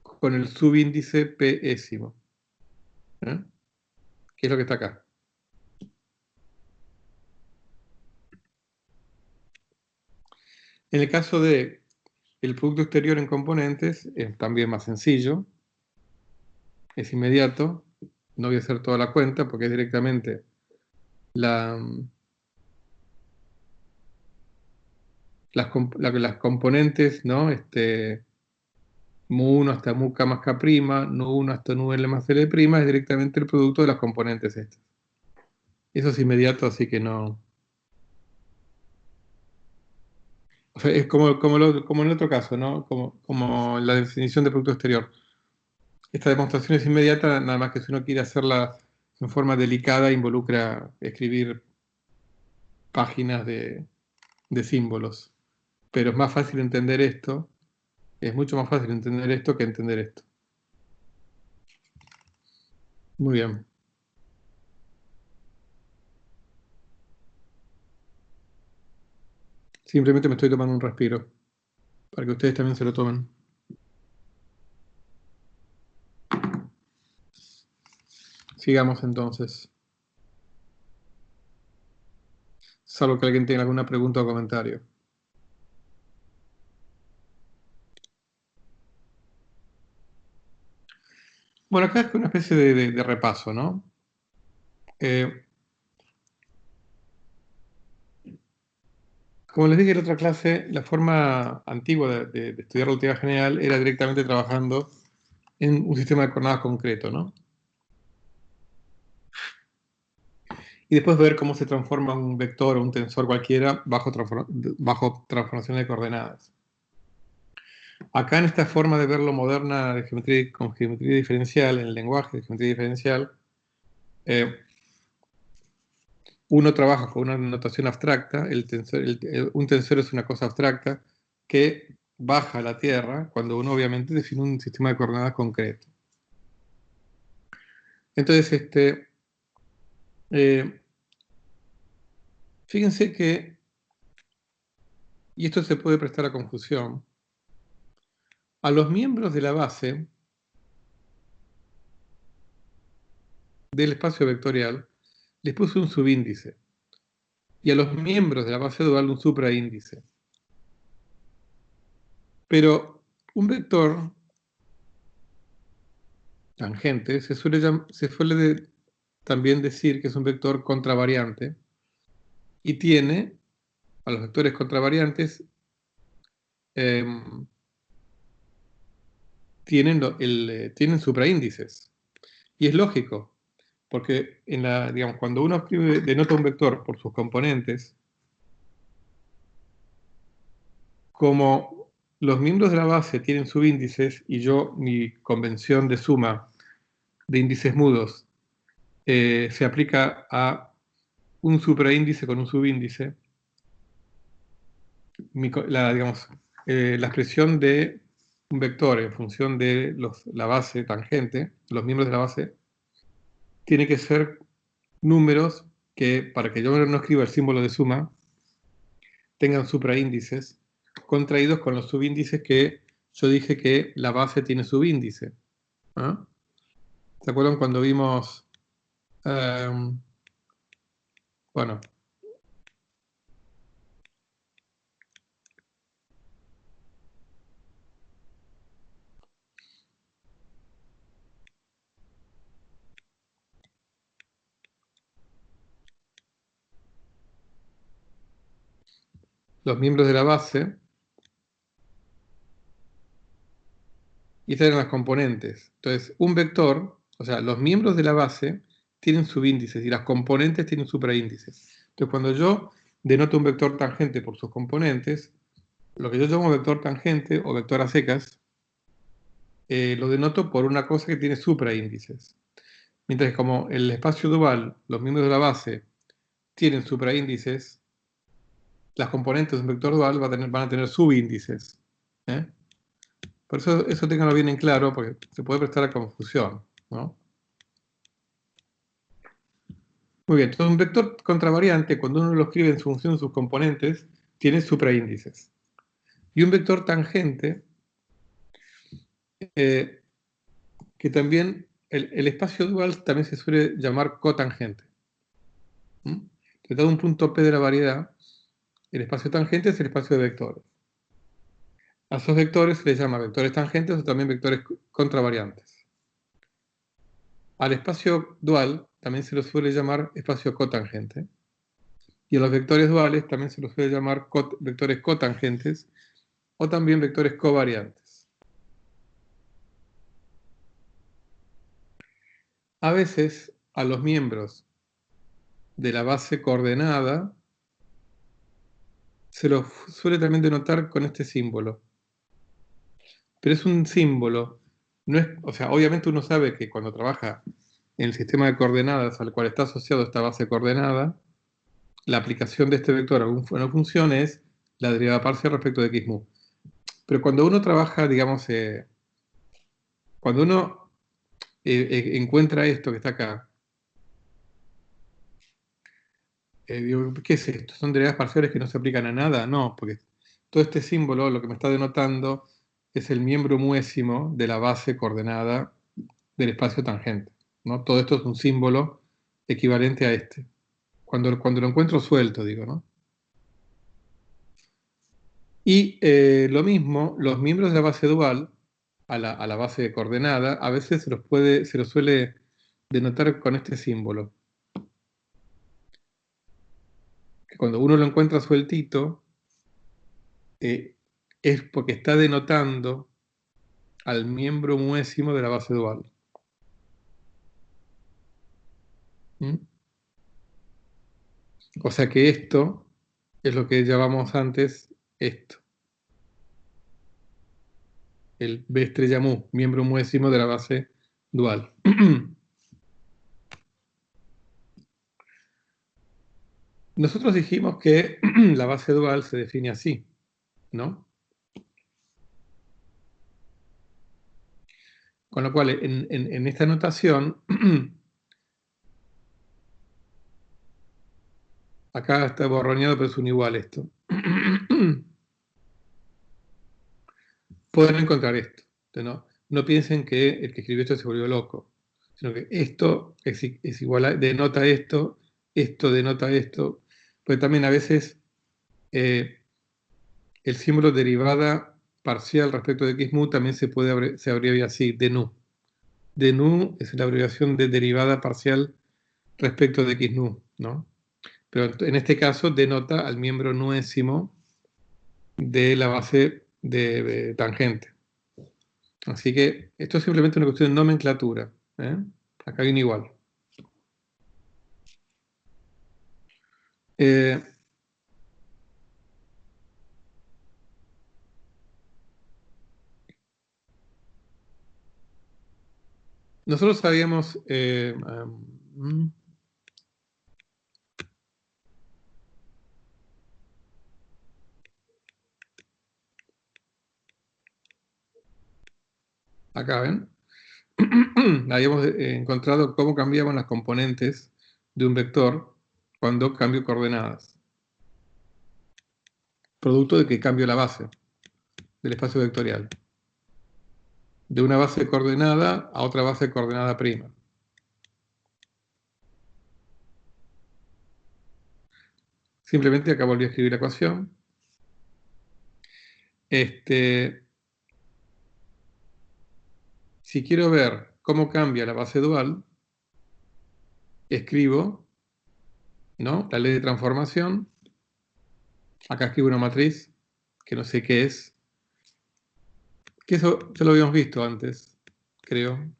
con el subíndice pésimo, ¿eh? Que es lo que está acá. En el caso de el producto exterior en componentes, es también más sencillo, es inmediato, no voy a hacer toda la cuenta porque es directamente las componentes, ¿no? mu1 hasta mu k más k', nu1 hasta nu l más l', es directamente el producto de las componentes estas. Eso es inmediato, así que no... O sea, es como en el otro caso, ¿no? Como la definición de producto exterior. Esta demostración es inmediata, nada más que si uno quiere hacerla en forma delicada, involucra escribir páginas de símbolos. Pero es más fácil entender esto, es mucho más fácil entender esto que entender esto. Muy bien. Simplemente me estoy tomando un respiro, para que ustedes también se lo tomen. Sigamos entonces. Salvo que alguien tenga alguna pregunta o comentario. Bueno, acá es una especie de repaso, ¿no? Como les dije en otra clase, la forma antigua de estudiar relatividad general era directamente trabajando en un sistema de coordenadas concreto, ¿no? y después ver cómo se transforma un vector o un tensor cualquiera bajo transformaciones de coordenadas. Acá en esta forma de verlo moderna de con geometría diferencial, en el lenguaje de geometría diferencial, uno trabaja con una notación abstracta, un tensor es una cosa abstracta que baja a la Tierra cuando uno obviamente define un sistema de coordenadas concreto. Entonces, fíjense que, y esto se puede prestar a confusión, a los miembros de la base del espacio vectorial les puse un subíndice, y a los miembros de la base dual un supraíndice. Pero un vector tangente se suele también decir que es un vector contravariante y tiene, a los vectores contravariantes, tienen supraíndices. Y es lógico, porque digamos, cuando uno denota un vector por sus componentes, como los miembros de la base tienen subíndices y mi convención de suma de índices mudos se aplica a un supraíndice con un subíndice, digamos, la expresión de un vector en función de la base tangente, los miembros de la base, tiene que ser números que, para que yo no escriba el símbolo de suma, tengan supraíndices contraídos con los subíndices que yo dije que la base tiene subíndice. ¿Ah? ¿Se acuerdan cuando vimos, bueno, los miembros de la base, y estas eran las componentes? Entonces, un vector, o sea, los miembros de la base tienen subíndices y las componentes tienen supraíndices. Entonces, cuando yo denoto un vector tangente por sus componentes, lo que yo llamo vector tangente o vector a secas, lo denoto por una cosa que tiene supraíndices. Mientras que como el espacio dual, los miembros de la base tienen supraíndices, las componentes de un vector dual van a tener subíndices. ¿Eh? Por eso ténganlo bien en claro, porque se puede prestar a confusión, ¿no? Muy bien, entonces un vector contravariante, cuando uno lo escribe en función de sus componentes, tiene supraíndices. Y un vector tangente, que también, el espacio dual también se suele llamar cotangente. De todo un punto P de la variedad, el espacio tangente es el espacio de vectores. A esos vectores se les llama vectores tangentes o también vectores contravariantes. Al espacio dual también se lo suele llamar espacio cotangente. Y a los vectores duales también se los suele llamar vectores cotangentes o también vectores covariantes. A veces a los miembros de la base coordenada se los suele también denotar con este símbolo. Pero es un símbolo, no es, o sea, obviamente uno sabe que cuando trabaja en el sistema de coordenadas al cual está asociado esta base coordenada, la aplicación de este vector a una función es la derivada parcial respecto de x mu. Pero cuando uno trabaja, digamos, cuando uno encuentra esto que está acá, digo, ¿qué es esto? ¿Son derivadas parciales que no se aplican a nada? No, porque todo este símbolo lo que me está denotando es el miembro muésimo de la base coordenada del espacio tangente, ¿no? Todo esto es un símbolo equivalente a este. Cuando lo encuentro suelto, digo, ¿no? Y lo mismo, los miembros de la base dual, a la base coordenada, a veces se los suele denotar con este símbolo. Que cuando uno lo encuentra sueltito, es porque está denotando al miembro muésimo de la base dual. ¿Mm? O sea que esto es lo que llamamos antes esto. El B estrella mu, miembro muésimo de la base dual. Nosotros dijimos que la base dual se define así, ¿no? Con lo cual, en esta notación, acá está borroneado, pero es un igual esto. Pueden encontrar esto. No piensen que el que escribió esto se volvió loco, sino que esto es igual a, denota esto denota esto, pero también a veces el símbolo derivada parcial respecto de x mu también se abrevia así, de nu. De nu es la abreviación de derivada parcial respecto de x nu, ¿no? Pero en este caso denota al miembro nuésimo de la base de tangente. Así que esto es simplemente una cuestión de nomenclatura, ¿eh? Acá viene igual. Nosotros habíamos... acá, ¿ven? Habíamos encontrado cómo cambiaban las componentes de un vector cuando cambio coordenadas. Producto de que cambio la base del espacio vectorial. De una base coordenada a otra base coordenada prima. Simplemente acá volví a escribir la ecuación. Si quiero ver cómo cambia la base dual, escribo, ¿no?, la ley de transformación. Acá escribo una matriz que no sé qué es. Que eso ya lo habíamos visto antes, creo.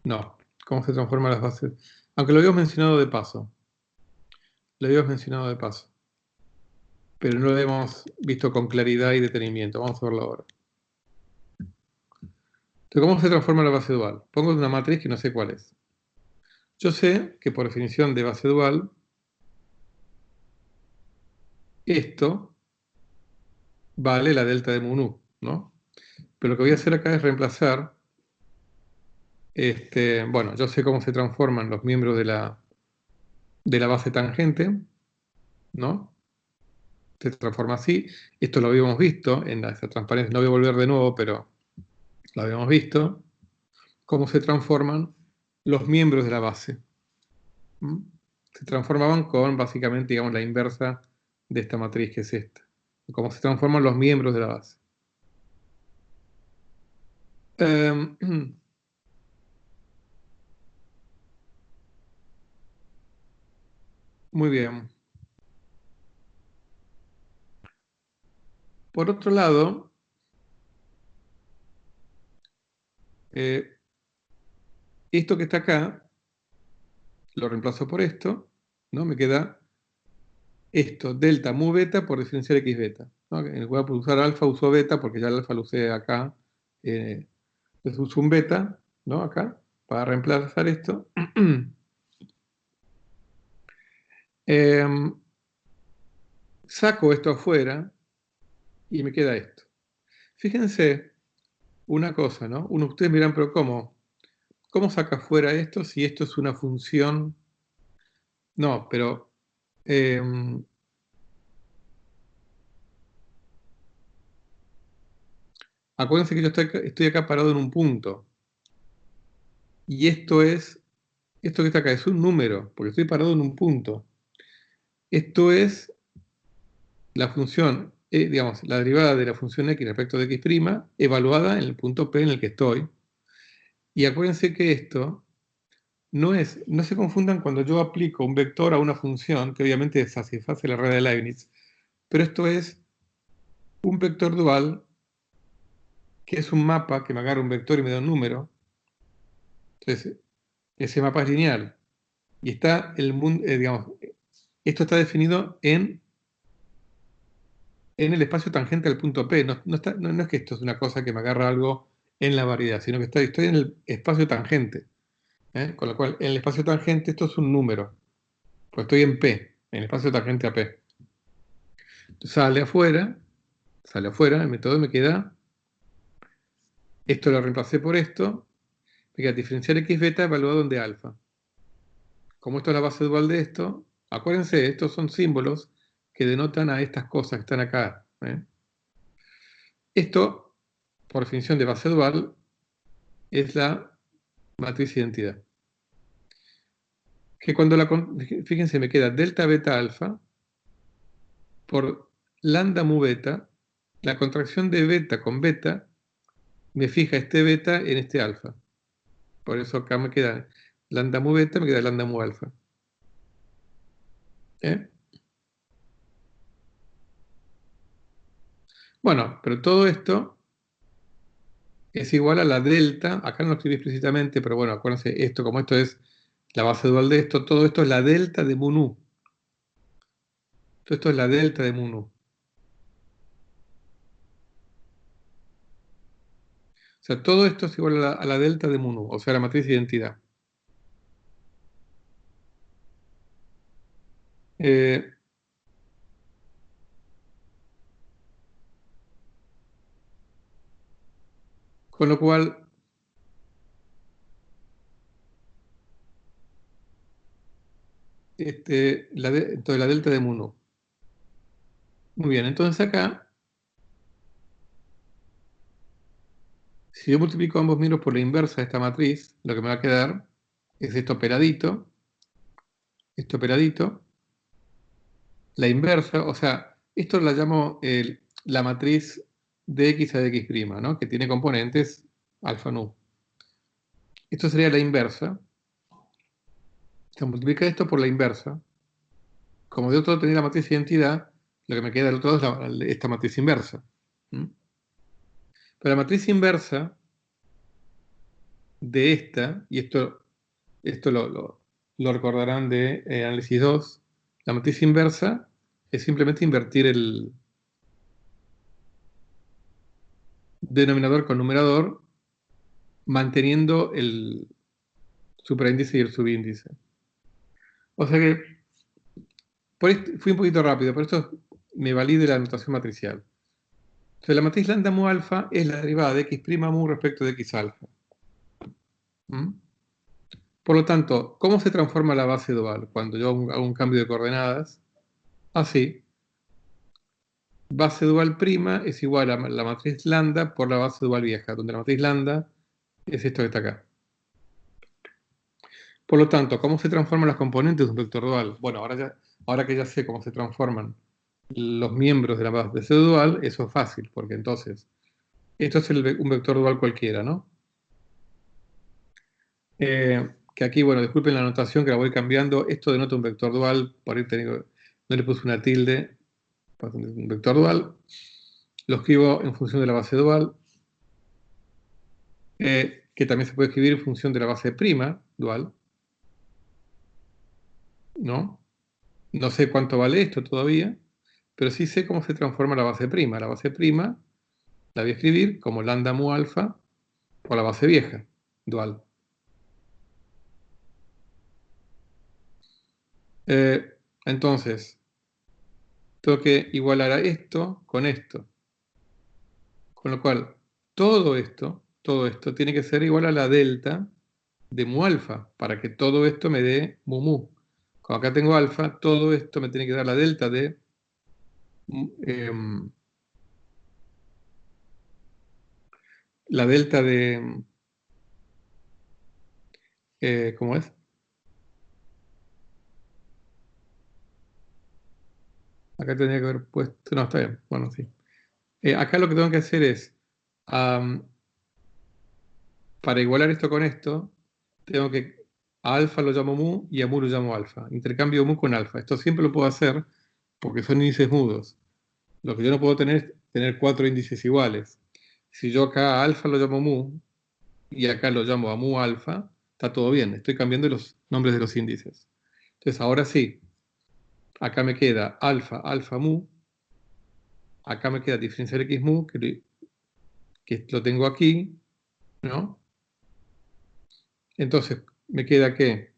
No, cómo se transforman las bases. Aunque lo habíamos mencionado de paso. Lo habíamos mencionado de paso. Pero no lo hemos visto con claridad y detenimiento. Vamos a verlo ahora. Entonces, ¿cómo se transforma la base dual? Pongo una matriz que no sé cuál es. Yo sé que por definición de base dual, esto vale la delta de mu nu, ¿no? Pero lo que voy a hacer acá es reemplazar, bueno, yo sé cómo se transforman los miembros de la base tangente, ¿no? Se transforma así. Esto lo habíamos visto en esa transparencia. No voy a volver de nuevo, pero lo habíamos visto. Cómo se transforman los miembros de la base. Se transformaban con, básicamente, digamos, la inversa de esta matriz que es esta. Cómo se transforman los miembros de la base. Muy bien. Por otro lado, esto que está acá, lo reemplazo por esto, ¿no? Me queda esto, delta mu beta por diferencial x beta, ¿no? En lugar de usar alfa, uso beta, porque ya el alfa lo usé acá. Entonces uso un beta, ¿no? Acá, para reemplazar esto. Saco esto afuera y me queda esto. Fíjense una cosa, ¿no? Ustedes miran, pero ¿cómo? ¿Cómo saca fuera esto si esto es una función? No, pero... acuérdense que yo estoy acá parado en un punto. Y esto que está acá es un número, porque estoy parado en un punto. Esto es la función, digamos, la derivada de la función x respecto de x' evaluada en el punto P en el que estoy. Y acuérdense que esto no se confundan cuando yo aplico un vector a una función, que obviamente satisface la regla de Leibniz, pero esto es un vector dual, que es un mapa que me agarra un vector y me da un número, Entonces, ese mapa es lineal. Y está el mundo, digamos, esto está definido en el espacio tangente al punto P. No es que esto es una cosa que me agarra algo en la variedad, sino que estoy en el espacio tangente. Con lo cual, en el espacio tangente esto es un número. Pues estoy en P, en el espacio tangente a P. Sale afuera, el método me queda, esto lo reemplacé por esto, me queda diferencial x beta evaluado en d alfa. Como esto es la base dual de esto, acuérdense, estos son símbolos que denotan a estas cosas que están acá. Esto, por definición de base dual, es la matriz identidad. Que cuando fíjense, me queda delta beta alfa por lambda mu beta, la contracción de beta con beta me fija este beta en este alfa. Por eso acá me queda lambda mu beta, me queda lambda mu alfa. Bueno, pero todo esto es igual a la delta, acá no lo escribí explícitamente, pero bueno, acuérdense, esto, como esto es la base dual de esto, todo esto es la delta de mu nu. Todo esto es la delta de mu nu. O sea, todo esto es igual a la delta de mu nu, o sea, la matriz de identidad. Con lo cual, entonces la delta de mu nu. Muy bien, entonces acá, si yo multiplico ambos miros por la inversa de esta matriz, lo que me va a quedar es esto operadito, la inversa, o sea, esto la llamo la matriz de x a de x', ¿no? Que tiene componentes alfa nu. Esto sería la inversa. Se multiplica esto por la inversa. Como de otro lado tenía la matriz de identidad, lo que me queda del otro lado es esta matriz inversa. ¿Mm? Pero la matriz inversa de esta, y esto lo recordarán de análisis 2, la matriz inversa es simplemente invertir el denominador con numerador, manteniendo el superíndice y el subíndice. O sea que fui un poquito rápido, por eso me valí de la notación matricial. Entonces, la matriz lambda mu alfa es la derivada de x' mu respecto de x alfa. ¿Mm? Por lo tanto, ¿cómo se transforma la base dual? Cuando yo hago un cambio de coordenadas, así, base dual prima es igual a la matriz lambda por la base dual vieja, donde la matriz lambda es esto que está acá. Por lo tanto, ¿cómo se transforman los componentes de un vector dual? Bueno, ahora que ya sé cómo se transforman los miembros de la base dual, eso es fácil, porque entonces, esto es un vector dual cualquiera, ¿no? Que aquí, bueno, disculpen la anotación que la voy cambiando. Esto denota un vector dual, por ahí no le puse una tilde, un vector dual. Lo escribo en función de la base dual, que también se puede escribir en función de la base prima dual, ¿no? No sé cuánto vale esto todavía, pero sí sé cómo se transforma la base prima. La base prima la voy a escribir como lambda mu alfa por la base vieja, dual. Entonces, tengo que igualar a esto con esto. Con lo cual, todo esto tiene que ser igual a la delta de mu alfa, para que todo esto me dé mu mu. Como acá tengo alfa, todo esto me tiene que dar la delta de la delta de ¿cómo es? Acá tendría que haber puesto, no, está bien, bueno, sí. Acá lo que tengo que hacer es, para igualar esto con esto, tengo que a alfa lo llamo mu y a mu lo llamo alfa. Intercambio mu con alfa. Esto siempre lo puedo hacer porque son índices mudos. Lo que yo no puedo tener es tener 4 índices iguales. Si yo acá a alfa lo llamo mu y acá lo llamo a mu alfa, está todo bien. Estoy cambiando los nombres de los índices. Entonces, ahora sí. Acá me queda alfa, alfa mu. Acá me queda diferencial x mu, que lo tengo aquí, ¿no? Entonces, me queda que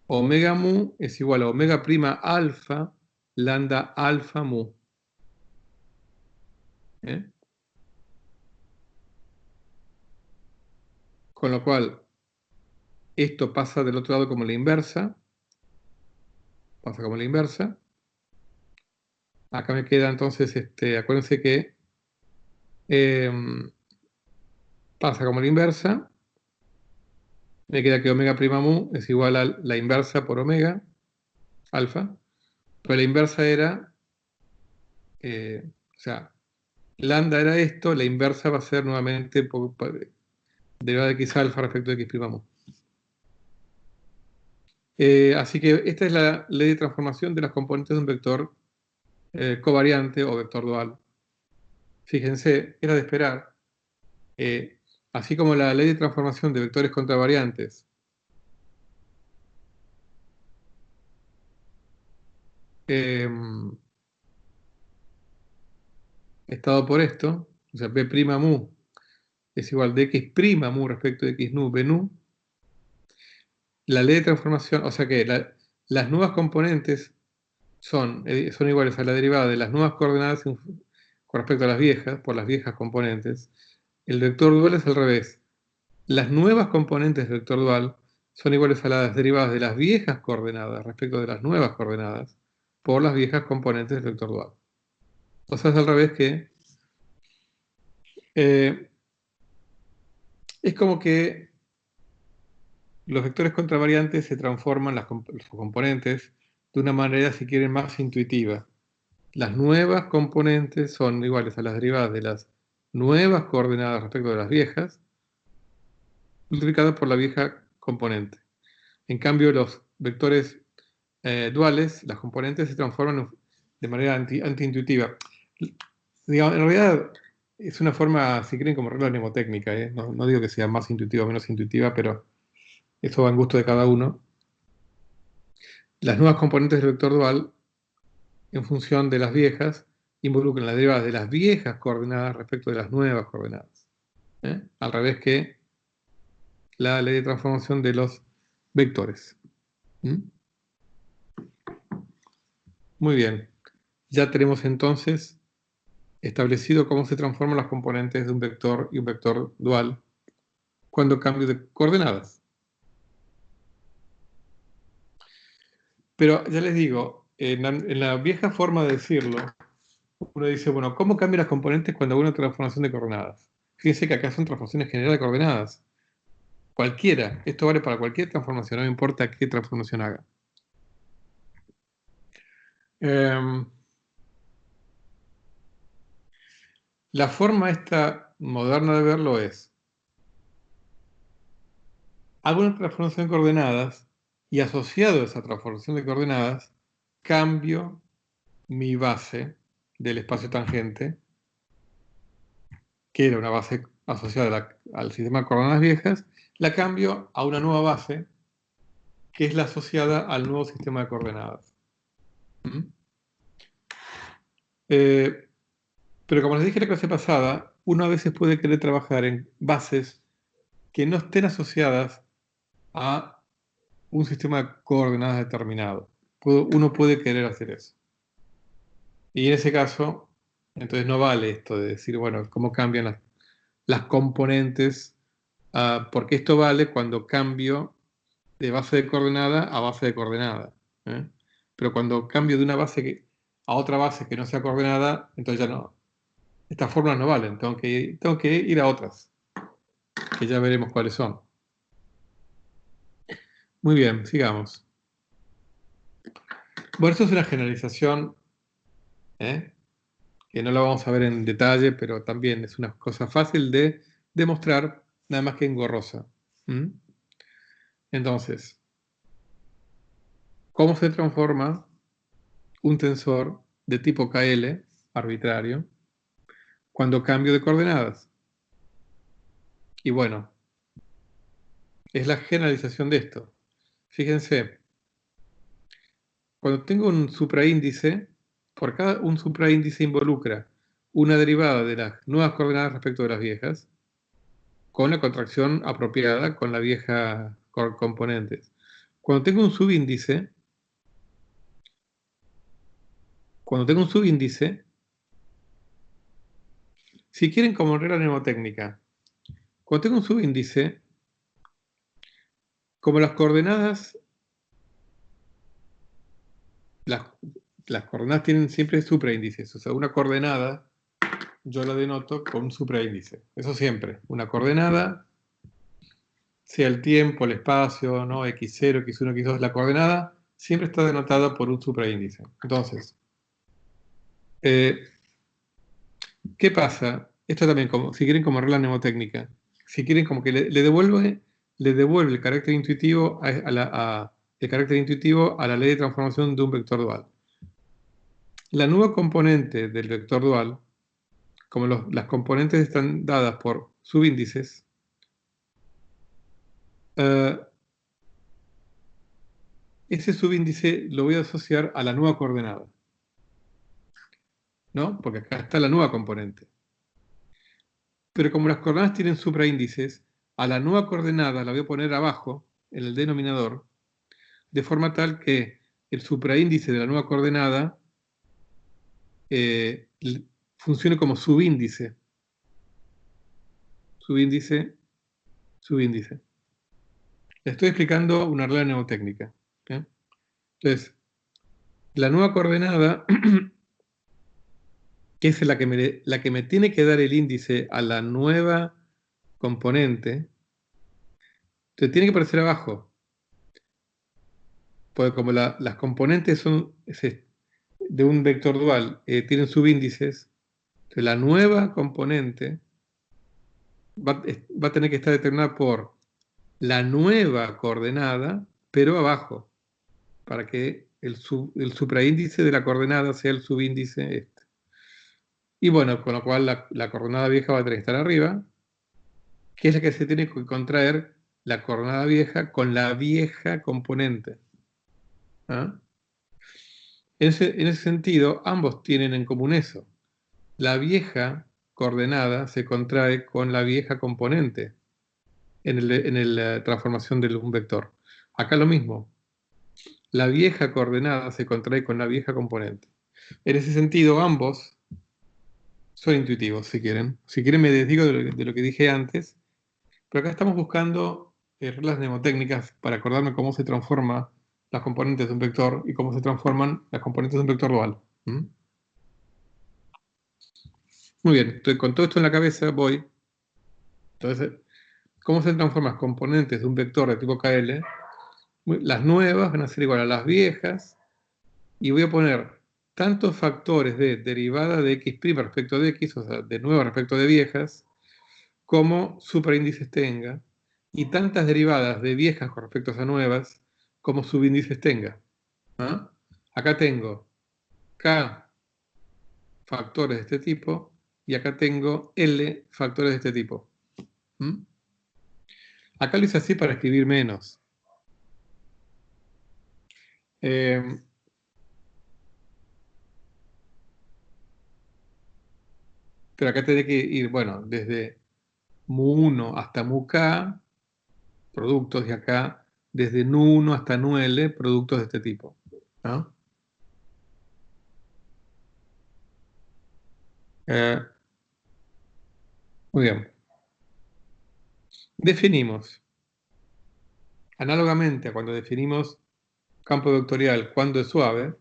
omega mu es igual a omega prima alfa lambda alfa mu. ¿Eh? Con lo cual, esto pasa del otro lado como la inversa. Pasa como la inversa. Acá me queda entonces, acuérdense que pasa como la inversa. Me queda que omega prima mu es igual a la inversa por omega, alfa. Pero la inversa era, o sea, lambda era esto, la inversa va a ser nuevamente derivada de x alfa respecto de x prima mu. Así que esta es la ley de transformación de las componentes de un vector covariante o vector dual. Fíjense, era de esperar. Así como la ley de transformación de vectores contravariantes estado por esto, o sea, b' mu es igual de x' mu respecto de x nu, b nu. La ley de transformación, o sea que las nuevas componentes son iguales a la derivada de las nuevas coordenadas con respecto a las viejas, por las viejas componentes. El vector dual es al revés. Las nuevas componentes del vector dual son iguales a las derivadas de las viejas coordenadas respecto de las nuevas coordenadas por las viejas componentes del vector dual. O sea, es al revés que es como que los vectores contravariantes se transforman los componentes de una manera, si quieren, más intuitiva. Las nuevas componentes son iguales a las derivadas de las nuevas coordenadas respecto de las viejas, multiplicadas por la vieja componente. En cambio, los vectores duales, las componentes se transforman de manera antiintuitiva. Digamos, en realidad es una forma, si quieren, como regla mnemotécnica. No digo que sea más intuitiva o menos intuitiva, pero eso va en gusto de cada uno. Las nuevas componentes del vector dual, en función de las viejas, involucran las derivadas de las viejas coordenadas respecto de las nuevas coordenadas. Al revés que la ley de transformación de los vectores. Muy bien. Ya tenemos entonces establecido cómo se transforman las componentes de un vector y un vector dual cuando cambio de coordenadas. Pero ya les digo, en la vieja forma de decirlo, uno dice, bueno, ¿cómo cambian las componentes cuando hago una transformación de coordenadas? Fíjense que acá son transformaciones generales de coordenadas. Cualquiera, esto vale para cualquier transformación, no importa qué transformación haga. La forma esta moderna de verlo es, hago una transformación de coordenadas y asociado a esa transformación de coordenadas, cambio mi base del espacio tangente, que era una base asociada al sistema de coordenadas viejas, la cambio a una nueva base, que es la asociada al nuevo sistema de coordenadas. Pero como les dije en la clase pasada, uno a veces puede querer trabajar en bases que no estén asociadas a un sistema de coordenadas determinado. Uno puede querer hacer eso. Y en ese caso, entonces no vale esto de decir, bueno, cómo cambian las componentes, porque esto vale cuando cambio de base de coordenada a base de coordenada. Pero cuando cambio de una base a otra base que no sea coordenada, entonces ya no. Estas fórmulas no valen, tengo que ir a otras, que ya veremos cuáles son. Muy bien, sigamos. Bueno, esto es una generalización, que no la vamos a ver en detalle, pero también es una cosa fácil de demostrar, nada más que engorrosa. Entonces, ¿cómo se transforma un tensor de tipo KL, arbitrario, cuando cambio de coordenadas? Y bueno, es la generalización de esto. Fíjense, cuando tengo un supraíndice, por cada un supraíndice involucra una derivada de las nuevas coordenadas respecto de las viejas, con la contracción apropiada con la vieja componentes. Cuando tengo un subíndice, si quieren como regla mnemotécnica, cuando tengo un subíndice, como las coordenadas, las coordenadas tienen siempre supraíndices, o sea, una coordenada yo la denoto con un supraíndice. Eso siempre. Una coordenada, sea el tiempo, el espacio, ¿no? X0, X1, X2, la coordenada siempre está denotada por un supraíndice. Entonces, ¿qué pasa? Esto también, como, si quieren, como regla mnemotécnica. Si quieren, como que le devuelve el carácter intuitivo el carácter intuitivo a la ley de transformación de un vector dual. La nueva componente del vector dual, como las componentes están dadas por subíndices, ese subíndice lo voy a asociar a la nueva coordenada, ¿no? Porque acá está la nueva componente. Pero como las coordenadas tienen supraíndices, a la nueva coordenada la voy a poner abajo, en el denominador, de forma tal que el supraíndice de la nueva coordenada funcione como subíndice. Subíndice, subíndice. Le estoy explicando una regla mnemotécnica. ¿Okay? Entonces, la nueva coordenada, que es la que me tiene que dar el índice a la nueva componente, te tiene que aparecer abajo. Porque como las componentes son de un vector dual, tienen subíndices, entonces la nueva componente va a tener que estar determinada por la nueva coordenada, pero abajo, para que el supraíndice de la coordenada sea el subíndice este. Y bueno, con lo cual la coordenada vieja va a tener que estar arriba, que es la que se tiene que contraer la coordenada vieja con la vieja componente. ¿Ah? En ese sentido, ambos tienen en común eso. La vieja coordenada se contrae con la vieja componente en la transformación de un vector. Acá lo mismo. La vieja coordenada se contrae con la vieja componente. En ese sentido, ambos son intuitivos, si quieren. Si quieren me desdigo de lo que dije antes, pero acá estamos buscando reglas mnemotécnicas para acordarme cómo se transforman las componentes de un vector y cómo se transforman las componentes de un vector dual. ¿Mm? Muy bien, entonces, con todo esto en la cabeza voy. Entonces, ¿cómo se transforman las componentes de un vector de tipo KL? Las nuevas van a ser igual a las viejas y voy a poner tantos factores de derivada de x' respecto de x, o sea, de nuevas respecto de viejas, como superíndices tenga, y tantas derivadas de viejas con respecto a nuevas como subíndices tenga. ¿Ah? Acá tengo k factores de este tipo y acá tengo l factores de este tipo. ¿Mm? Acá lo hice así para escribir menos. Pero acá tendré que ir, bueno, desde mu1 hasta mu-k, productos de acá, desde nu1 hasta nu-l, productos de este tipo. ¿No? Muy bien. Definimos, análogamente a cuando definimos campo vectorial cuando es suave,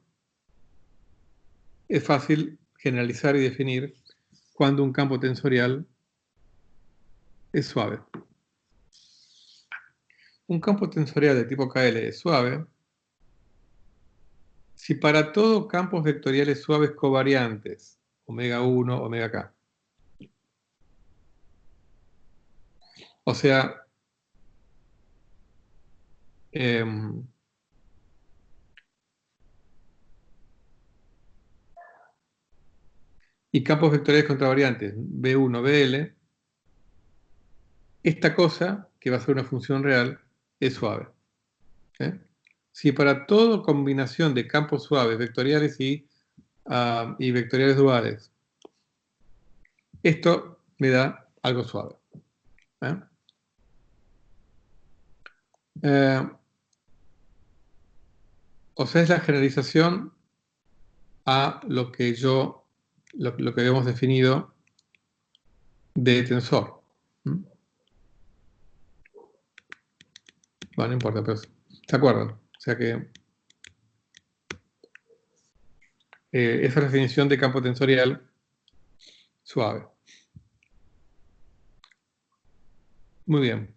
es fácil generalizar y definir cuando un campo tensorial es suave. Un campo tensorial de tipo KL es suave si para todo campos vectoriales suaves covariantes, omega 1, omega k. O sea, y campos vectoriales contravariantes, B1, BL, esta cosa, que va a ser una función real, es suave. Si para toda combinación de campos suaves, vectoriales y vectoriales duales, esto me da algo suave. O sea, es la generalización a lo que habíamos definido de tensor. Bueno, no importa, pero ¿se acuerdan? O sea que esa es la definición de campo tensorial suave. Muy bien.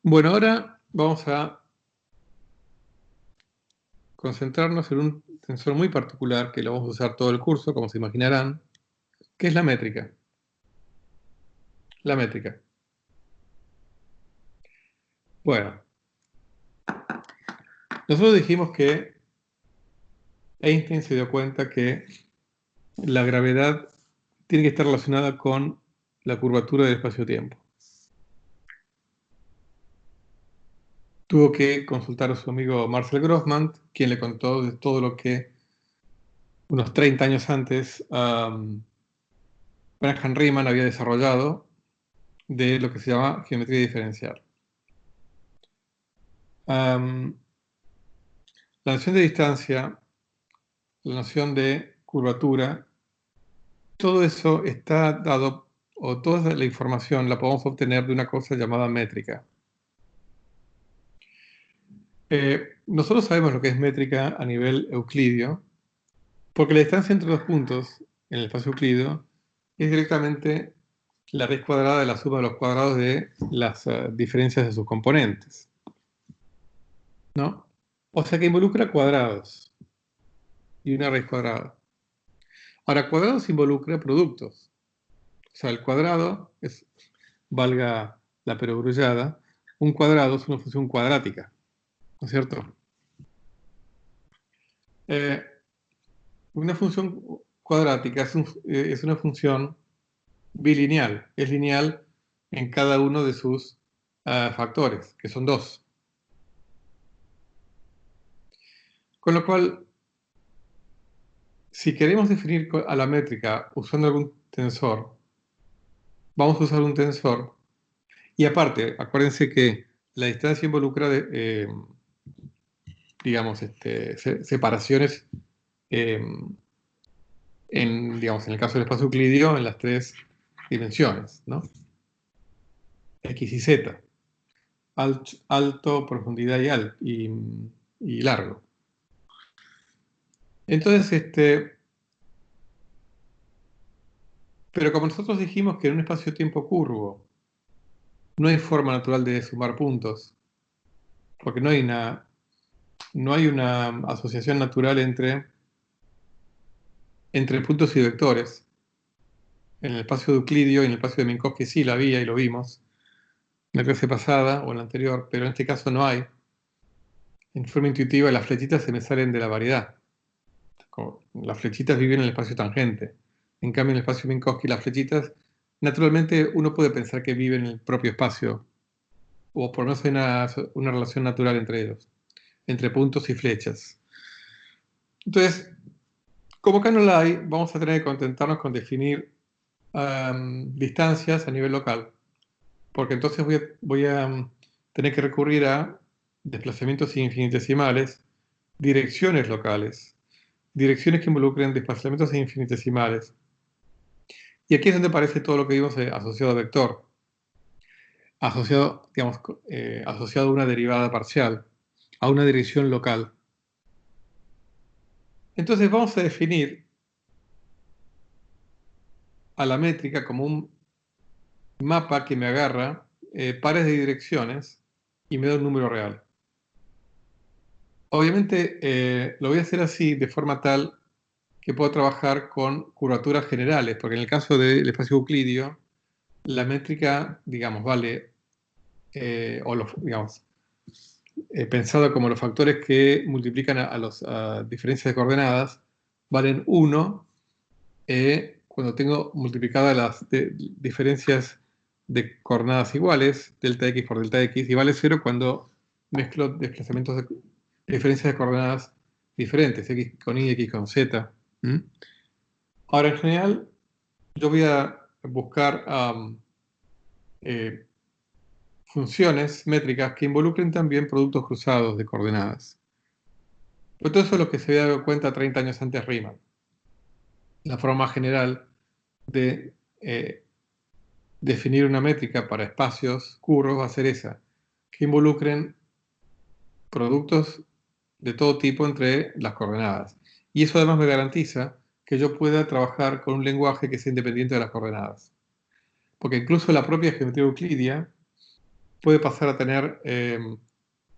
Bueno, ahora vamos a concentrarnos en un tensor muy particular que lo vamos a usar todo el curso, como se imaginarán, que es la métrica. La métrica. Bueno, nosotros dijimos que Einstein se dio cuenta que la gravedad tiene que estar relacionada con la curvatura del espacio-tiempo. Tuvo que consultar a su amigo Marcel Grossman, quien le contó de todo lo que unos 30 años antes Bernhard Riemann había desarrollado de lo que se llama geometría diferencial. La noción de distancia, la noción de curvatura, todo eso está dado, o toda la información la podemos obtener de una cosa llamada métrica. Nosotros sabemos lo que es métrica a nivel euclidio, porque la distancia entre dos puntos en el espacio euclidio es directamente la raíz cuadrada de la suma de los cuadrados de las diferencias de sus componentes, ¿no? O sea que involucra cuadrados y una raíz cuadrada. Ahora, cuadrados involucra productos. O sea, el cuadrado es, valga la perogrullada, un cuadrado es una función cuadrática, ¿no es cierto? Una función cuadrática es una función bilineal, es lineal en cada uno de sus factores, que son 2. Con lo cual, si queremos definir a la métrica usando algún tensor, vamos a usar un tensor. Y aparte, acuérdense que la distancia involucra, digamos, separaciones digamos, en el caso del espacio euclidio, en las 3 dimensiones, ¿no? X y Z. Alto, profundidad y largo. Entonces, pero como nosotros dijimos que en un espacio-tiempo curvo no hay forma natural de sumar puntos, porque no hay una asociación natural entre puntos y vectores. En el espacio de Euclidio y en el espacio de Minkowski sí la había y lo vimos en la clase pasada o en la anterior, pero en este caso no hay. En forma intuitiva las flechitas se me salen de la variedad. Las flechitas viven en el espacio tangente. En cambio, en el espacio Minkowski, las flechitas, naturalmente uno puede pensar que viven en el propio espacio, o por lo menos hay una relación natural entre ellos, entre puntos y flechas. Entonces, como acá no la hay, vamos a tener que contentarnos con definir distancias a nivel local, porque entonces voy a tener que recurrir a desplazamientos infinitesimales, direcciones locales, direcciones que involucren desplazamientos infinitesimales. Y aquí es donde aparece todo lo que vimos asociado a vector, asociado, digamos, asociado a una derivada parcial, a una dirección local. Entonces vamos a definir a la métrica como un mapa que me agarra pares de direcciones y me da un número real. Obviamente lo voy a hacer así de forma tal que puedo trabajar con curvaturas generales, porque en el caso del espacio euclidio, la métrica, digamos, vale, pensado como los factores que multiplican a las diferencias de coordenadas, valen 1 cuando tengo multiplicadas las diferencias de coordenadas iguales, delta x por delta x, y vale 0 cuando mezclo desplazamientos de diferencias de coordenadas diferentes, x con y, x con z. Ahora, en general, yo voy a buscar funciones métricas que involucren también productos cruzados de coordenadas. Pero todo eso es lo que se había dado cuenta 30 años antes Riemann. La forma general de definir una métrica para espacios curvos va a ser esa, que involucren productos de todo tipo entre las coordenadas. Y eso además me garantiza que yo pueda trabajar con un lenguaje que sea independiente de las coordenadas. Porque incluso la propia geometría euclidia puede pasar a tener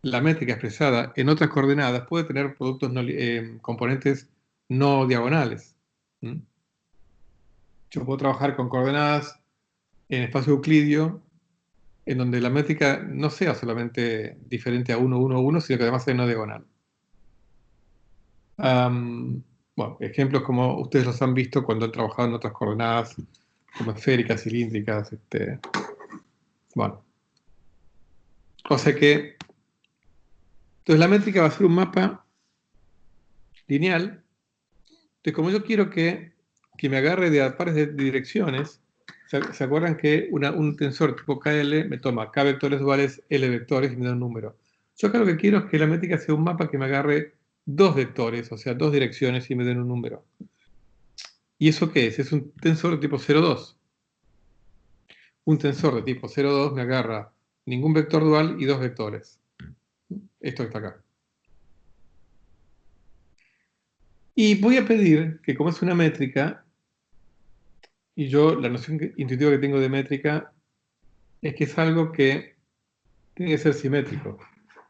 la métrica expresada en otras coordenadas, puede tener productos componentes no diagonales. Yo puedo trabajar con coordenadas en espacio euclidio en donde la métrica no sea solamente diferente a 1, 1, 1, sino que además sea no diagonal. Bueno, ejemplos como ustedes los han visto cuando han trabajado en otras coordenadas, como esféricas, cilíndricas, bueno. O sea que, entonces la métrica va a ser un mapa lineal. Entonces, como yo quiero que me agarre de pares de direcciones, ¿se acuerdan que un tensor tipo KL me toma K vectores duales, L vectores y me da un número? Yo acá lo que quiero es que la métrica sea un mapa que me agarre dos vectores, o sea, dos direcciones y me den un número. ¿Y eso qué es? Es un tensor de tipo 0,2. Un tensor de tipo 0,2 me agarra ningún vector dual y dos vectores. Esto que está acá. Y voy a pedir que, como es una métrica, y yo la noción intuitiva que tengo de métrica es que es algo que tiene que ser simétrico,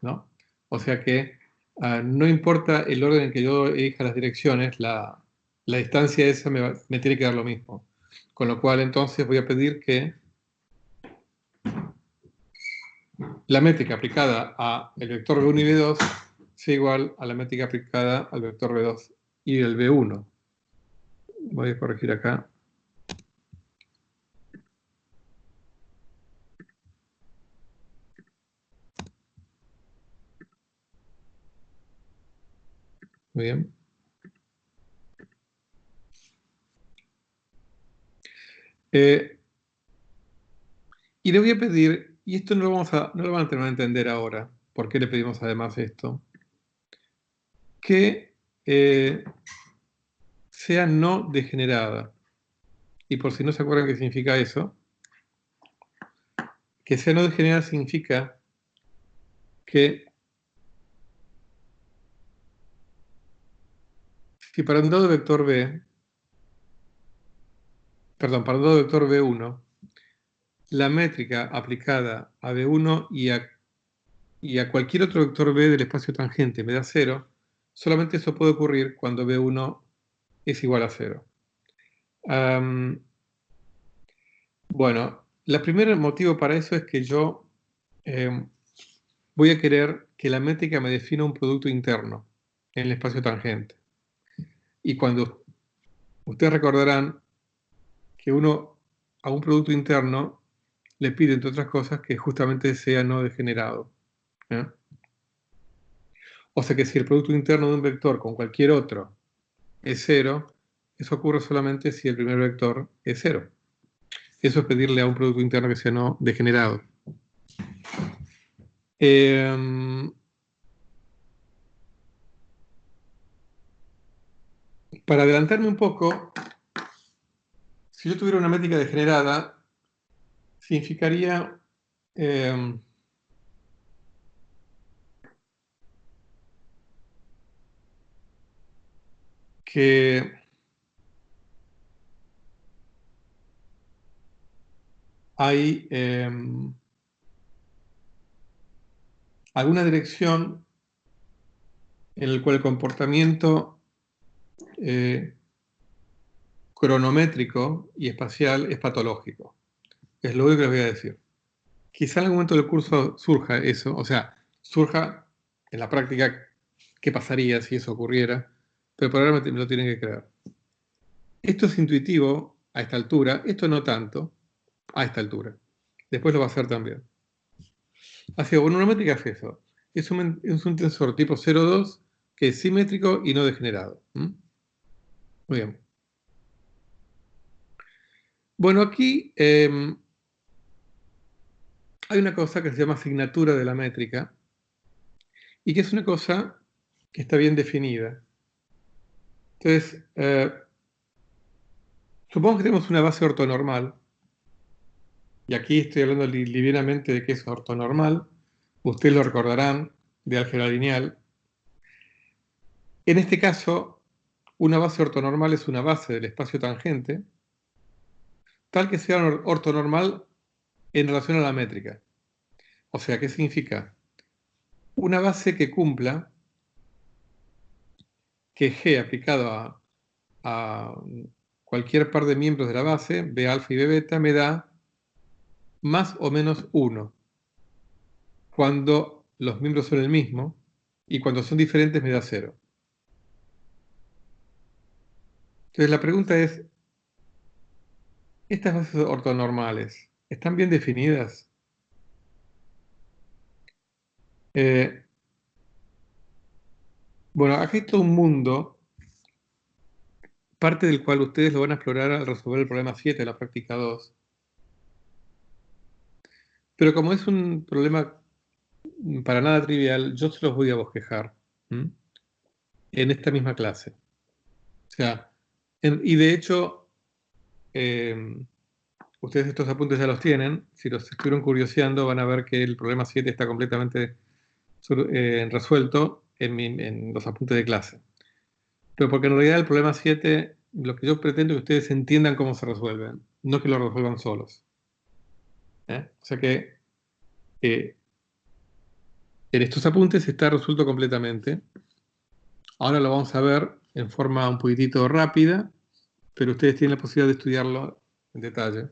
¿no? O sea que no importa el orden en que yo elija las direcciones, la distancia esa me tiene que dar lo mismo. Con lo cual, entonces, voy a pedir que la métrica aplicada al vector B1 y B2 sea igual a la métrica aplicada al vector B2 y el B1. Voy a corregir acá. Muy bien. Y le voy a pedir, y esto no lo van a terminar de entender ahora, ¿por qué le pedimos además esto? Que sea no degenerada. Y por si no se acuerdan qué significa eso, que sea no degenerada significa que si para un dado vector B, perdón, para un dado vector B1, la métrica aplicada a B1 y a cualquier otro vector B del espacio tangente me da 0, solamente eso puede ocurrir cuando B1 es igual a 0. Bueno, el primer motivo para eso es que yo voy a querer que la métrica me defina un producto interno en el espacio tangente. Y cuando ustedes recordarán que uno a un producto interno le pide, entre otras cosas, que justamente sea no degenerado. O sea que si el producto interno de un vector con cualquier otro es 0, eso ocurre solamente si el primer vector es 0. Eso es pedirle a un producto interno que sea no degenerado. Para adelantarme un poco, si yo tuviera una métrica degenerada, significaría que hay alguna dirección en la cual el comportamiento cronométrico y espacial es patológico. Es lo único que les voy a decir. Quizá en algún momento del curso surja eso, o sea, surja en la práctica qué pasaría si eso ocurriera, pero por ahora me lo tienen que creer. Esto es intuitivo a esta altura, esto no tanto, a esta altura. Después lo va a hacer también. Así que, bueno, una métrica es eso. Es un tensor tipo 0,2 que es simétrico y no degenerado. Muy bien. Bueno, aquí hay una cosa que se llama asignatura de la métrica y que es una cosa que está bien definida. Entonces, supongamos que tenemos una base ortonormal, y aquí estoy hablando livianamente de qué es ortonormal. Ustedes lo recordarán de álgebra lineal. En este caso, una base ortonormal es una base del espacio tangente, tal que sea ortonormal en relación a la métrica. O sea, ¿qué significa? Una base que cumpla que G aplicado a cualquier par de miembros de la base, B alfa y B beta, me da más o menos 1 cuando los miembros son el mismo, y cuando son diferentes me da 0. Entonces la pregunta es, ¿estas bases ortonormales están bien definidas? Bueno, aquí hay todo un mundo, parte del cual ustedes lo van a explorar al resolver el problema 7 de la práctica 2. Pero como es un problema para nada trivial, yo se los voy a bosquejar en esta misma clase. O sea, y de hecho, ustedes estos apuntes ya los tienen. Si los estuvieron curioseando, van a ver que el problema 7 está completamente resuelto en los apuntes de clase. Pero porque en realidad el problema 7, lo que yo pretendo es que ustedes entiendan cómo se resuelven, no que lo resuelvan solos. O sea que en estos apuntes está resuelto completamente. Ahora lo vamos a ver en forma un poquitito rápida, pero ustedes tienen la posibilidad de estudiarlo en detalle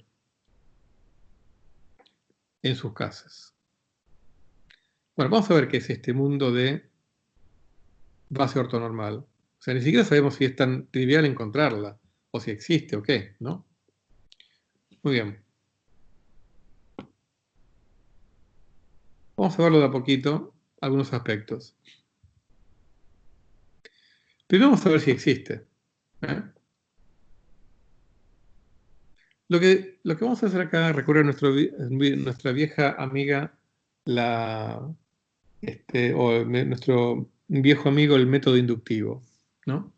en sus casas. Bueno, vamos a ver qué es este mundo de base ortonormal. O sea, ni siquiera sabemos si es tan trivial encontrarla, o si existe o qué, ¿no? Muy bien. Vamos a verlo de a poquito, algunos aspectos. Primero vamos a ver si existe. Lo que vamos a hacer acá es recurrir a nuestra vieja amiga, nuestro viejo amigo, el método inductivo, ¿no?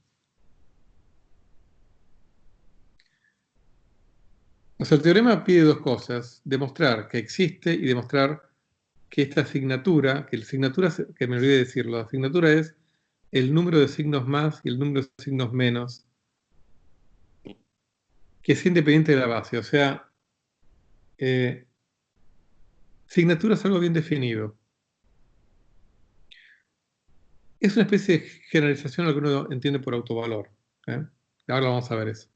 O sea, el teorema pide dos cosas: demostrar que existe y demostrar que esta asignatura, que me olvidé de decirlo, la asignatura es el número de signos más y el número de signos menos, que es independiente de la base. O sea, asignatura es algo bien definido. Es una especie de generalización a lo que uno entiende por autovalor. Ahora vamos a ver eso.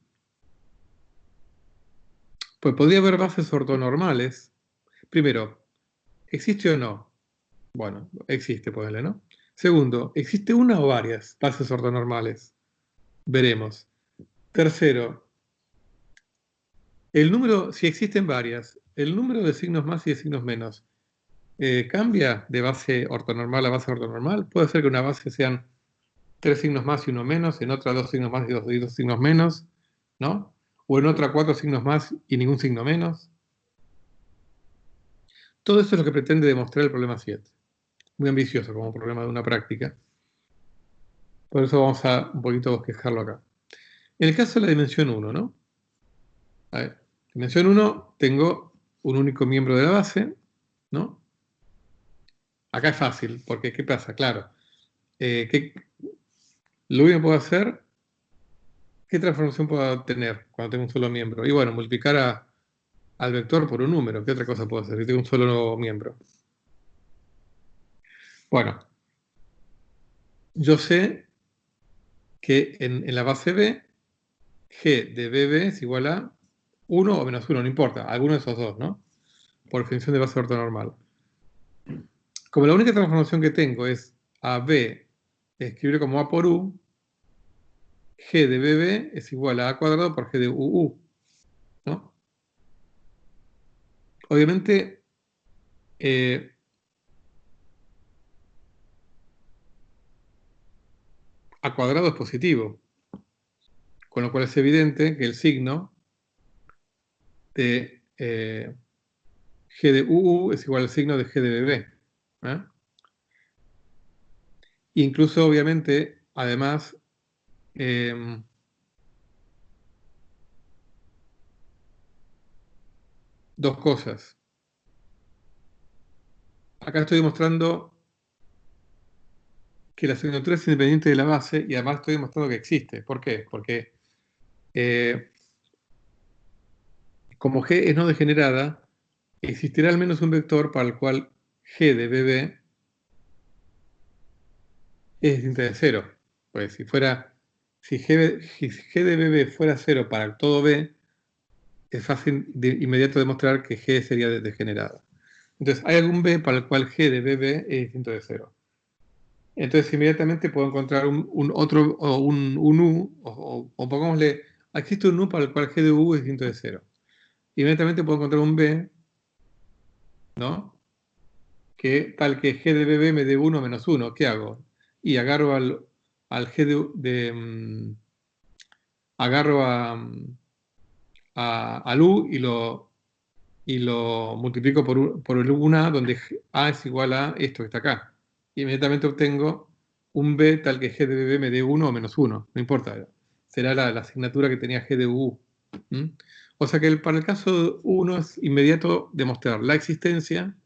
Pues podría haber bases ortonormales. Primero, ¿existe o no? Bueno, existe, ponele, ¿no? Segundo, ¿existe una o varias bases ortonormales? Veremos. Tercero, el número, si existen varias, el número de signos más y de signos menos, ¿cambia de base ortonormal a base ortonormal? Puede ser que una base sean 3 signos más y uno menos, en otra 2 signos más y dos signos menos, ¿no? O en otra 4 signos más y ningún signo menos. Todo eso es lo que pretende demostrar el problema 7. Muy ambicioso como problema de una práctica. Por eso vamos a un poquito bosquejarlo acá. En el caso de la dimensión 1, ¿no? A ver, dimensión 1, tengo un único miembro de la base, ¿no? Acá es fácil, porque ¿qué pasa? Claro, lo único que puedo hacer, ¿qué transformación puedo tener cuando tengo un solo miembro? Y bueno, multiplicar al vector por un número. ¿Qué otra cosa puedo hacer si tengo un solo nuevo miembro? Bueno, yo sé que en la base B, G de BB es igual a 1 o menos 1, no importa, alguno de esos dos, ¿no? Por definición de base ortonormal. Como la única transformación que tengo es a B, escribirlo como A por U, G de BB es igual a A cuadrado por G de UU. obviamente, a cuadrado es positivo, con lo cual es evidente que el signo de G de UU es igual al signo de G de BB. Incluso, obviamente, además, dos cosas. Acá estoy demostrando que la asignatura es independiente de la base y además estoy demostrando que existe. ¿Por qué? Porque como G es no degenerada, existirá al menos un vector para el cual G de BB es distinta de 0. Pues si G de BB fuera 0 para todo B, es fácil de inmediato demostrar que G sería degenerada. Entonces, hay algún B para el cual G de BB es distinto de 0. Entonces, inmediatamente puedo encontrar un otro, o un U, o pongámosle, existe un U para el cual G de U es distinto de 0. Inmediatamente puedo encontrar un B, ¿no? Que tal que G de BB me dé 1 menos 1. ¿Qué hago? Y agarro al G agarro al U y lo multiplico por el U1A, donde A es igual a esto que está acá. Y inmediatamente obtengo un B tal que G de BB me dé 1 o menos 1. No importa. Será la asignatura que tenía G de U. O sea que para el caso 1 es inmediato demostrar la existencia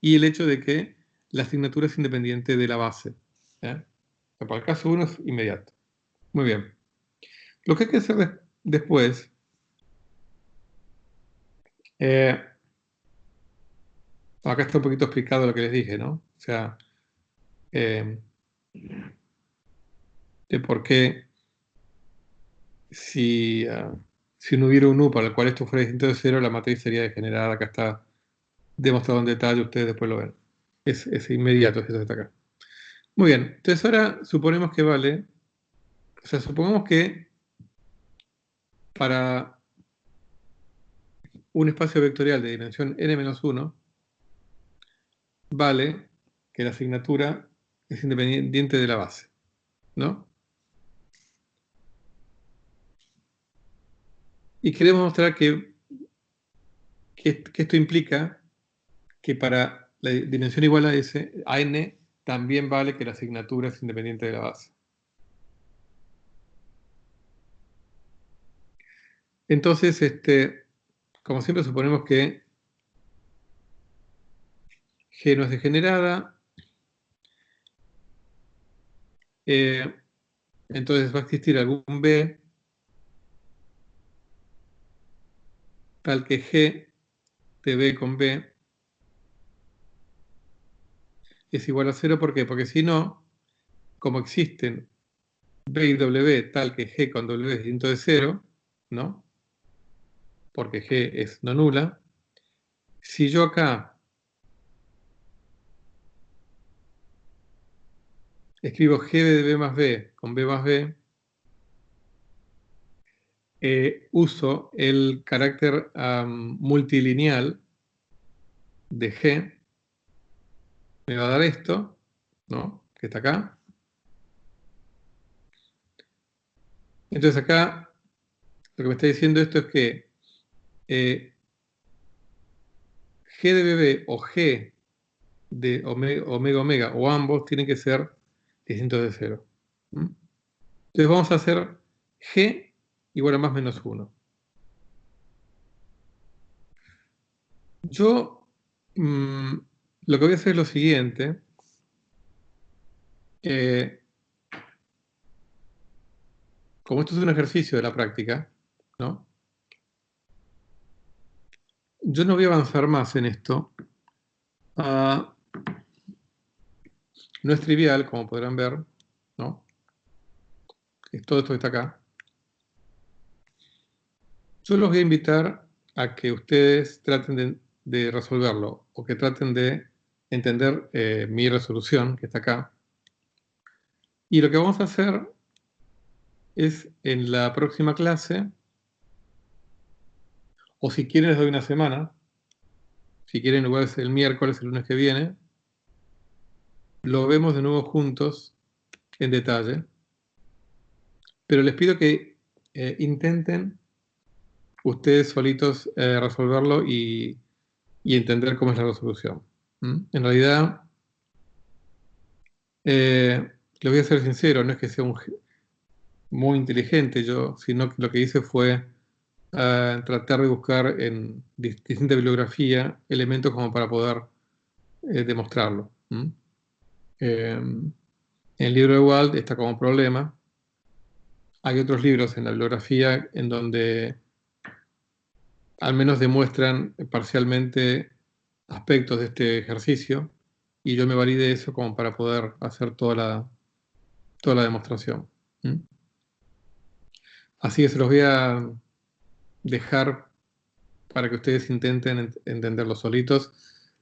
y el hecho de que la asignatura es independiente de la base. Para el caso 1 es inmediato. Muy bien. Lo que hay que hacer después, acá está un poquito explicado lo que les dije, ¿no? O sea, de por qué si no hubiera un U para el cual esto fuera distinto de 0, la matriz sería degenerada. Acá está demostrado en detalle, ustedes después lo ven. Es inmediato, eso está acá. Muy bien, entonces ahora suponemos que vale, o sea, supongamos que para un espacio vectorial de dimensión n-1, vale que la asignatura es independiente de la base, ¿no? Y queremos mostrar que esto implica que para la dimensión igual a S, a n, también vale que la asignatura es independiente de la base. Entonces, como siempre, suponemos que G no es degenerada. Entonces va a existir algún B tal que G de B con B es igual a 0. ¿Por qué? Porque si no, como existen B y W tal que G con W es distinto de 0, ¿no? Porque G es no nula. Si yo acá escribo G de B más B con B más B, uso el carácter multilineal de G, me va a dar esto, ¿no? Que está acá. Entonces acá lo que me está diciendo esto es que G de BB o G de omega omega o ambos tienen que ser distintos de 0. Entonces vamos a hacer G igual a más menos 1. Yo lo que voy a hacer es lo siguiente. Como esto es un ejercicio de la práctica, ¿no? Yo no voy a avanzar más en esto. No es trivial, como podrán ver, ¿no? Todo esto que está acá. Yo los voy a invitar a que ustedes traten de resolverlo o que traten de entender mi resolución, que está acá. Y lo que vamos a hacer es en la próxima clase, o si quieren les doy una semana, si quieren, igual es el miércoles, el lunes que viene, lo vemos de nuevo juntos en detalle, pero les pido que intenten ustedes solitos resolverlo y entender cómo es la resolución. En realidad, les voy a ser sincero, no es que sea muy inteligente yo, sino que lo que hice fue tratar de buscar en distinta bibliografía elementos como para poder demostrarlo. En el libro de Wald está como problema. Hay otros libros en la bibliografía en donde al menos demuestran parcialmente aspectos de este ejercicio y yo me valí de eso como para poder hacer toda la demostración. Así que se los voy a dejar para que ustedes intenten entenderlo solitos,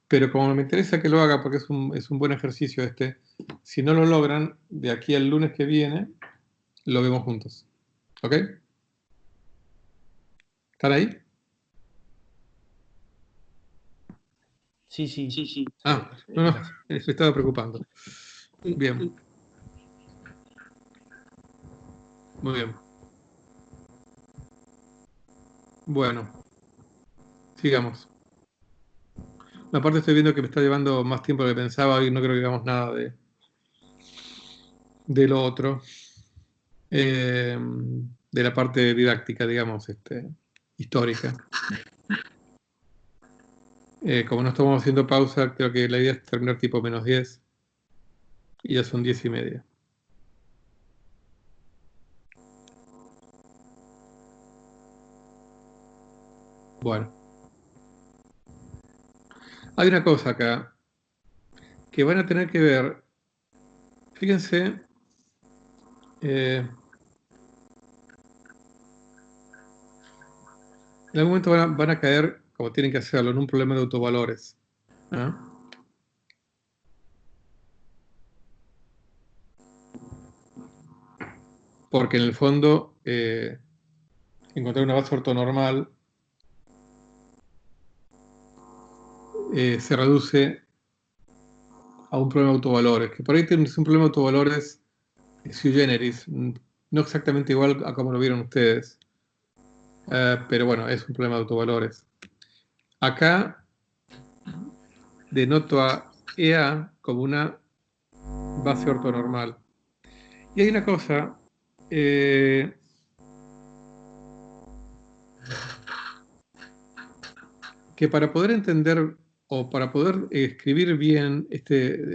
pero como me interesa que lo haga porque es un buen ejercicio este, si no lo logran, de aquí al lunes que viene, lo vemos juntos. ¿Ok? ¿Están ahí? Sí, sí. Ah, no, no, me estaba preocupando. Bien, muy bien. Bueno, sigamos. Aparte estoy viendo que me está llevando más tiempo de lo que pensaba y no creo que hagamos nada de lo otro. De la parte didáctica, digamos, histórica. Como no estamos haciendo pausa, creo que la idea es terminar tipo -10 y ya son 10:30. Bueno, hay una cosa acá que van a tener que ver. Fíjense, en algún momento van a caer, como tienen que hacerlo, en un problema de autovalores. ¿Ah? Porque en el fondo, encontrar una base ortonormal se reduce a un problema de autovalores, que por ahí es un problema de autovalores sui generis, no exactamente igual a como lo vieron ustedes, pero bueno, es un problema de autovalores. Acá denoto a EA como una base ortonormal. Y hay una cosa, que para poder entender o para poder escribir bien,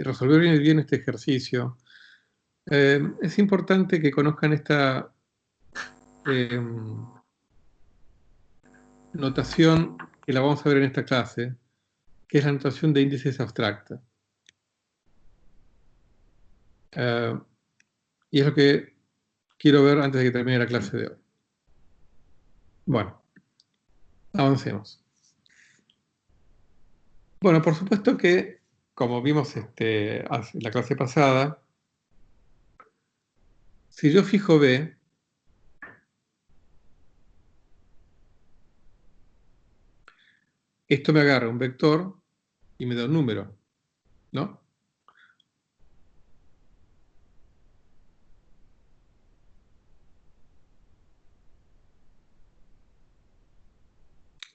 resolver bien este ejercicio, es importante que conozcan esta notación que la vamos a ver en esta clase, que es la notación de índices abstracta. Y es lo que quiero ver antes de que termine la clase de hoy. Bueno, avancemos. Bueno, por supuesto que, como vimos en la clase pasada, si yo fijo B, esto me agarra un vector y me da un número, ¿no?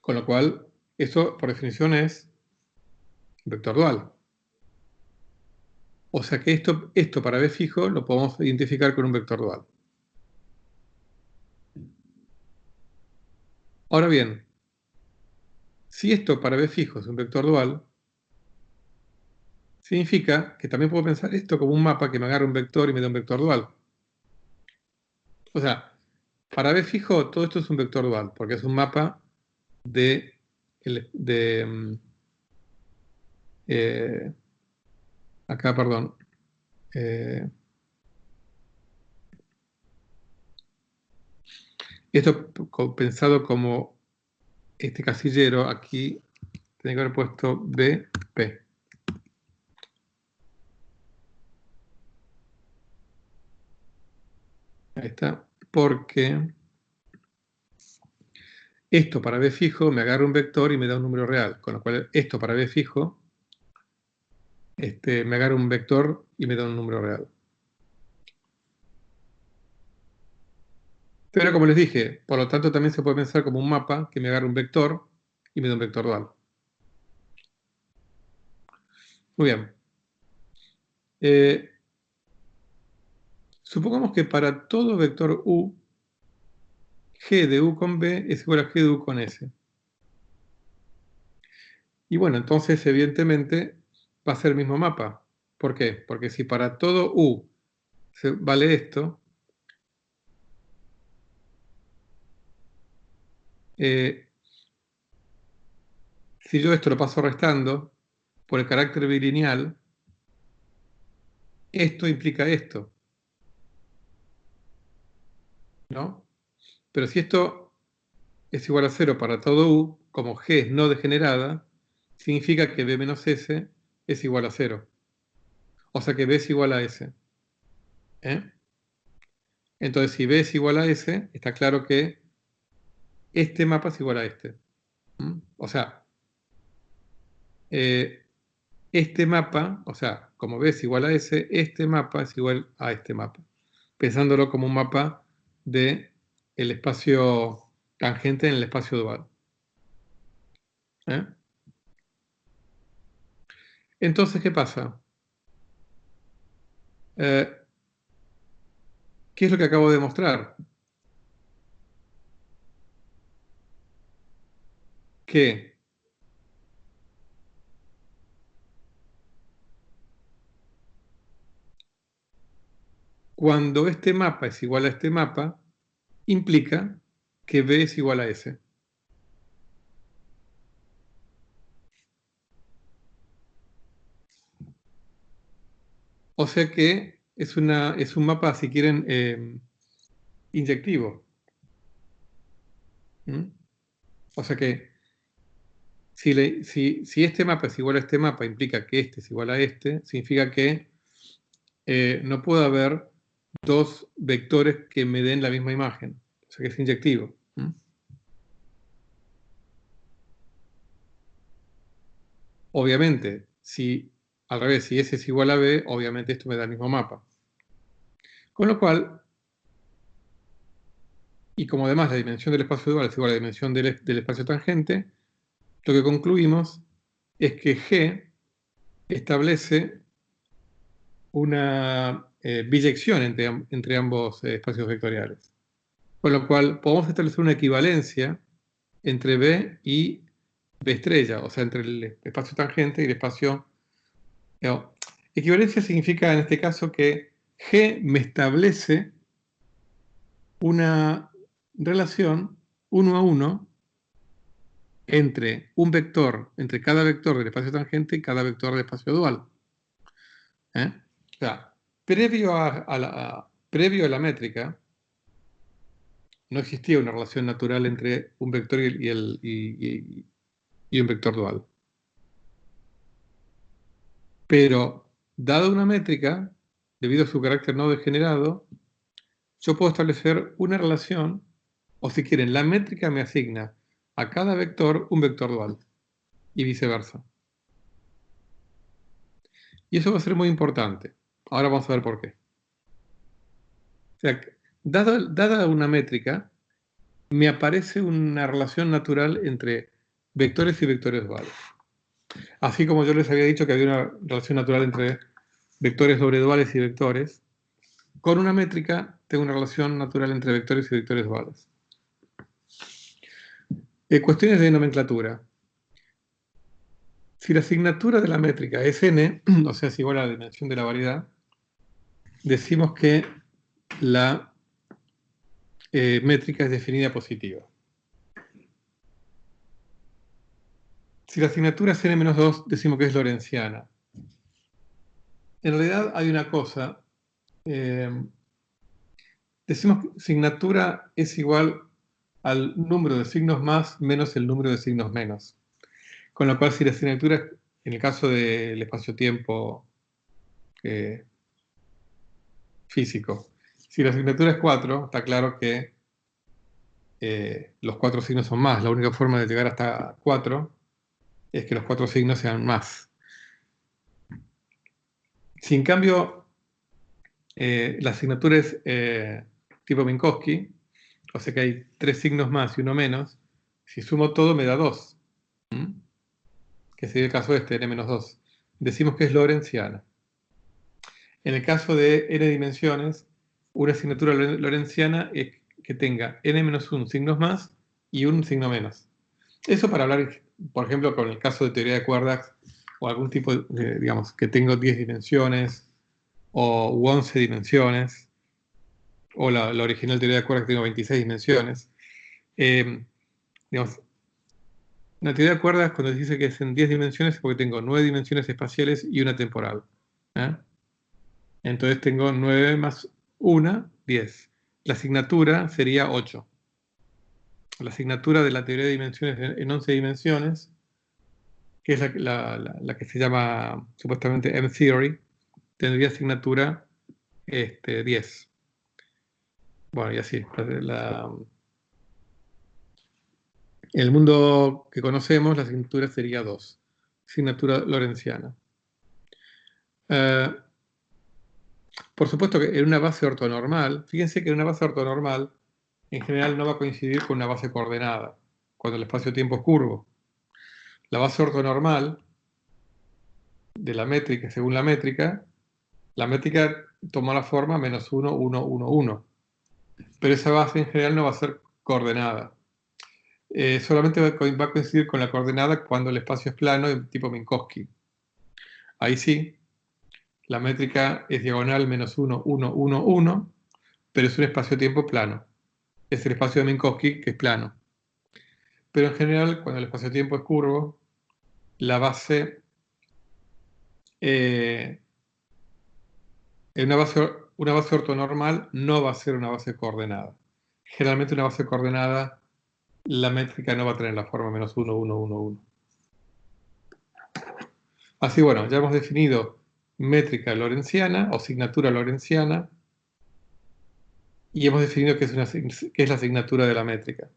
Con lo cual, eso por definición es vector dual. O sea que esto para B fijo lo podemos identificar con un vector dual. Ahora bien, si esto para B fijo es un vector dual, significa que también puedo pensar esto como un mapa que me agarra un vector y me da un vector dual. O sea, para B fijo todo esto es un vector dual, porque es un mapa de acá, perdón. Esto pensado como este casillero, aquí tiene que haber puesto BP. Ahí está. Porque esto para B fijo me agarra un vector y me da un número real, con lo cual esto para B fijo me agarra un vector y me da un número real. Pero como les dije, por lo tanto también se puede pensar como un mapa que me agarra un vector y me da un vector dual. Muy bien. Supongamos que para todo vector U, G de U con B es igual a G de U con S. Y bueno, entonces evidentemente va a ser el mismo mapa. ¿Por qué? Porque si para todo U vale esto, si yo esto lo paso restando por el carácter bilineal, esto implica esto, ¿no? Pero si esto es igual a 0 para todo U, como G es no degenerada, significa que B menos S es igual a 0. O sea que B es igual a S. ¿Eh? Entonces, si B es igual a S, está claro que este mapa es igual a este. O sea, este mapa, o sea, como B es igual a S, este mapa es igual a este mapa. Pensándolo como un mapa de el espacio tangente en el espacio dual. ¿Eh? Entonces, ¿qué pasa? ¿Qué es lo que acabo de mostrar? Que cuando este mapa es igual a este mapa, implica que B es igual a S. O sea que es un mapa, si quieren, inyectivo. O sea que si este mapa es igual a este mapa, implica que este es igual a este, significa que no puede haber dos vectores que me den la misma imagen. O sea que es inyectivo. Obviamente, si al revés, si S es igual a B, obviamente esto me da el mismo mapa. Con lo cual, y como además la dimensión del espacio dual es igual a la dimensión del espacio tangente, lo que concluimos es que G establece una biyección entre ambos espacios vectoriales. Con lo cual, podemos establecer una equivalencia entre B y B estrella, o sea, entre el espacio tangente y el espacio... No, equivalencia significa en este caso que G me establece una relación 1 a 1 entre un vector, entre cada vector del espacio tangente y cada vector del espacio dual. O sea, previo a la métrica, no existía una relación natural entre un vector y un vector dual. Pero, dada una métrica, debido a su carácter no degenerado, yo puedo establecer una relación, o si quieren, la métrica me asigna a cada vector un vector dual, y viceversa. Y eso va a ser muy importante. Ahora vamos a ver por qué. O sea, dada una métrica, me aparece una relación natural entre vectores y vectores duales. Así como yo les había dicho que había una relación natural entre vectores sobreduales y vectores, con una métrica tengo una relación natural entre vectores y vectores duales. Cuestiones de nomenclatura. Si la asignatura de la métrica es n, o sea, es igual a la dimensión de la variedad, decimos que la métrica es definida positiva. Si la asignatura es n-2, decimos que es lorentziana. En realidad hay una cosa. Decimos que asignatura es igual al número de signos más menos el número de signos menos. Con lo cual, si la asignatura, en el caso del espacio-tiempo físico, si la asignatura es 4, está claro que los 4 signos son más. La única forma de llegar hasta 4 es que los 4 signos sean más. Si en cambio la asignatura es tipo Minkowski, o sea que hay 3 signos más y uno menos, si sumo todo me da 2. Que sería el caso de este, n-2. Decimos que es lorentziana. En el caso de n dimensiones, una asignatura lorentziana es que tenga n-1 signos más y un signo menos. Eso para hablar, por ejemplo, con el caso de teoría de cuerdas o algún tipo de, digamos, que tengo 10 dimensiones o 11 dimensiones, o la original teoría de cuerdas que tengo 26 dimensiones. Digamos, una teoría de cuerdas, cuando se dice que es en 10 dimensiones, es porque tengo 9 dimensiones espaciales y una temporal. Entonces tengo 9 más 1, 10. La asignatura sería 8. La asignatura de la teoría de dimensiones en 11 dimensiones, que es la que se llama supuestamente M-Theory, tendría asignatura 10. Bueno, y así. En el mundo que conocemos, la asignatura sería 2. Asignatura lorentziana. Por supuesto que en una base ortonormal, fíjense que en una base ortonormal, en general no va a coincidir con una base coordenada, cuando el espacio-tiempo es curvo. La base ortonormal de la métrica, según la métrica toma la forma -1, 1, 1, 1. Pero esa base en general no va a ser coordenada. Solamente va a coincidir con la coordenada cuando el espacio es plano, de tipo Minkowski. Ahí sí, la métrica es diagonal -1, 1, 1, 1, pero es un espacio-tiempo plano. Es el espacio de Minkowski que es plano. Pero en general, cuando el espacio-tiempo es curvo, la base, en una base ortonormal no va a ser una base coordenada. Generalmente una base coordenada, la métrica no va a tener la forma -1, 1, 1, 1. Así, bueno, ya hemos definido métrica lorentziana o asignatura lorentziana y hemos definido qué es la asignatura de la métrica.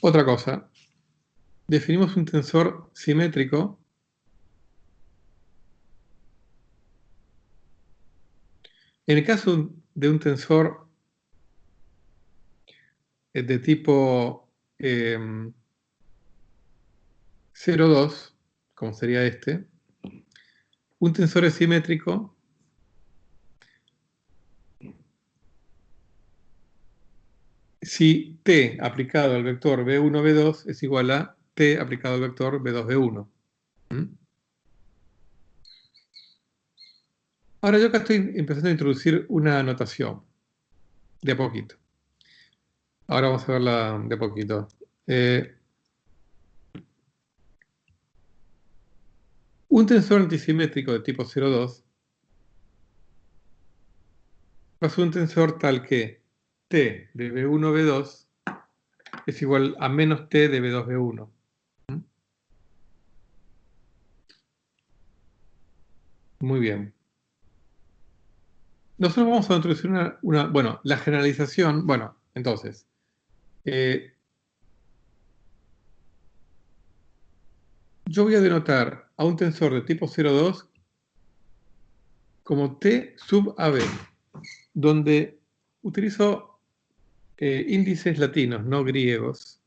Otra cosa, definimos un tensor simétrico en el caso de un tensor de tipo 0,2, como sería este, un tensor es simétrico si t aplicado al vector b1, b2 es igual a t aplicado al vector b2, b1. Ahora yo acá estoy empezando a introducir una notación, de a poquito. Ahora vamos a verla de a poquito. Un tensor antisimétrico de tipo 0,2 va a ser un tensor tal que t de b1, b2 es igual a menos t de b2, b1. Muy bien. Nosotros vamos a introducir bueno, la generalización, bueno, entonces, yo voy a denotar a un tensor de tipo 0,2 como T sub AB, donde utilizo índices latinos, no griegos,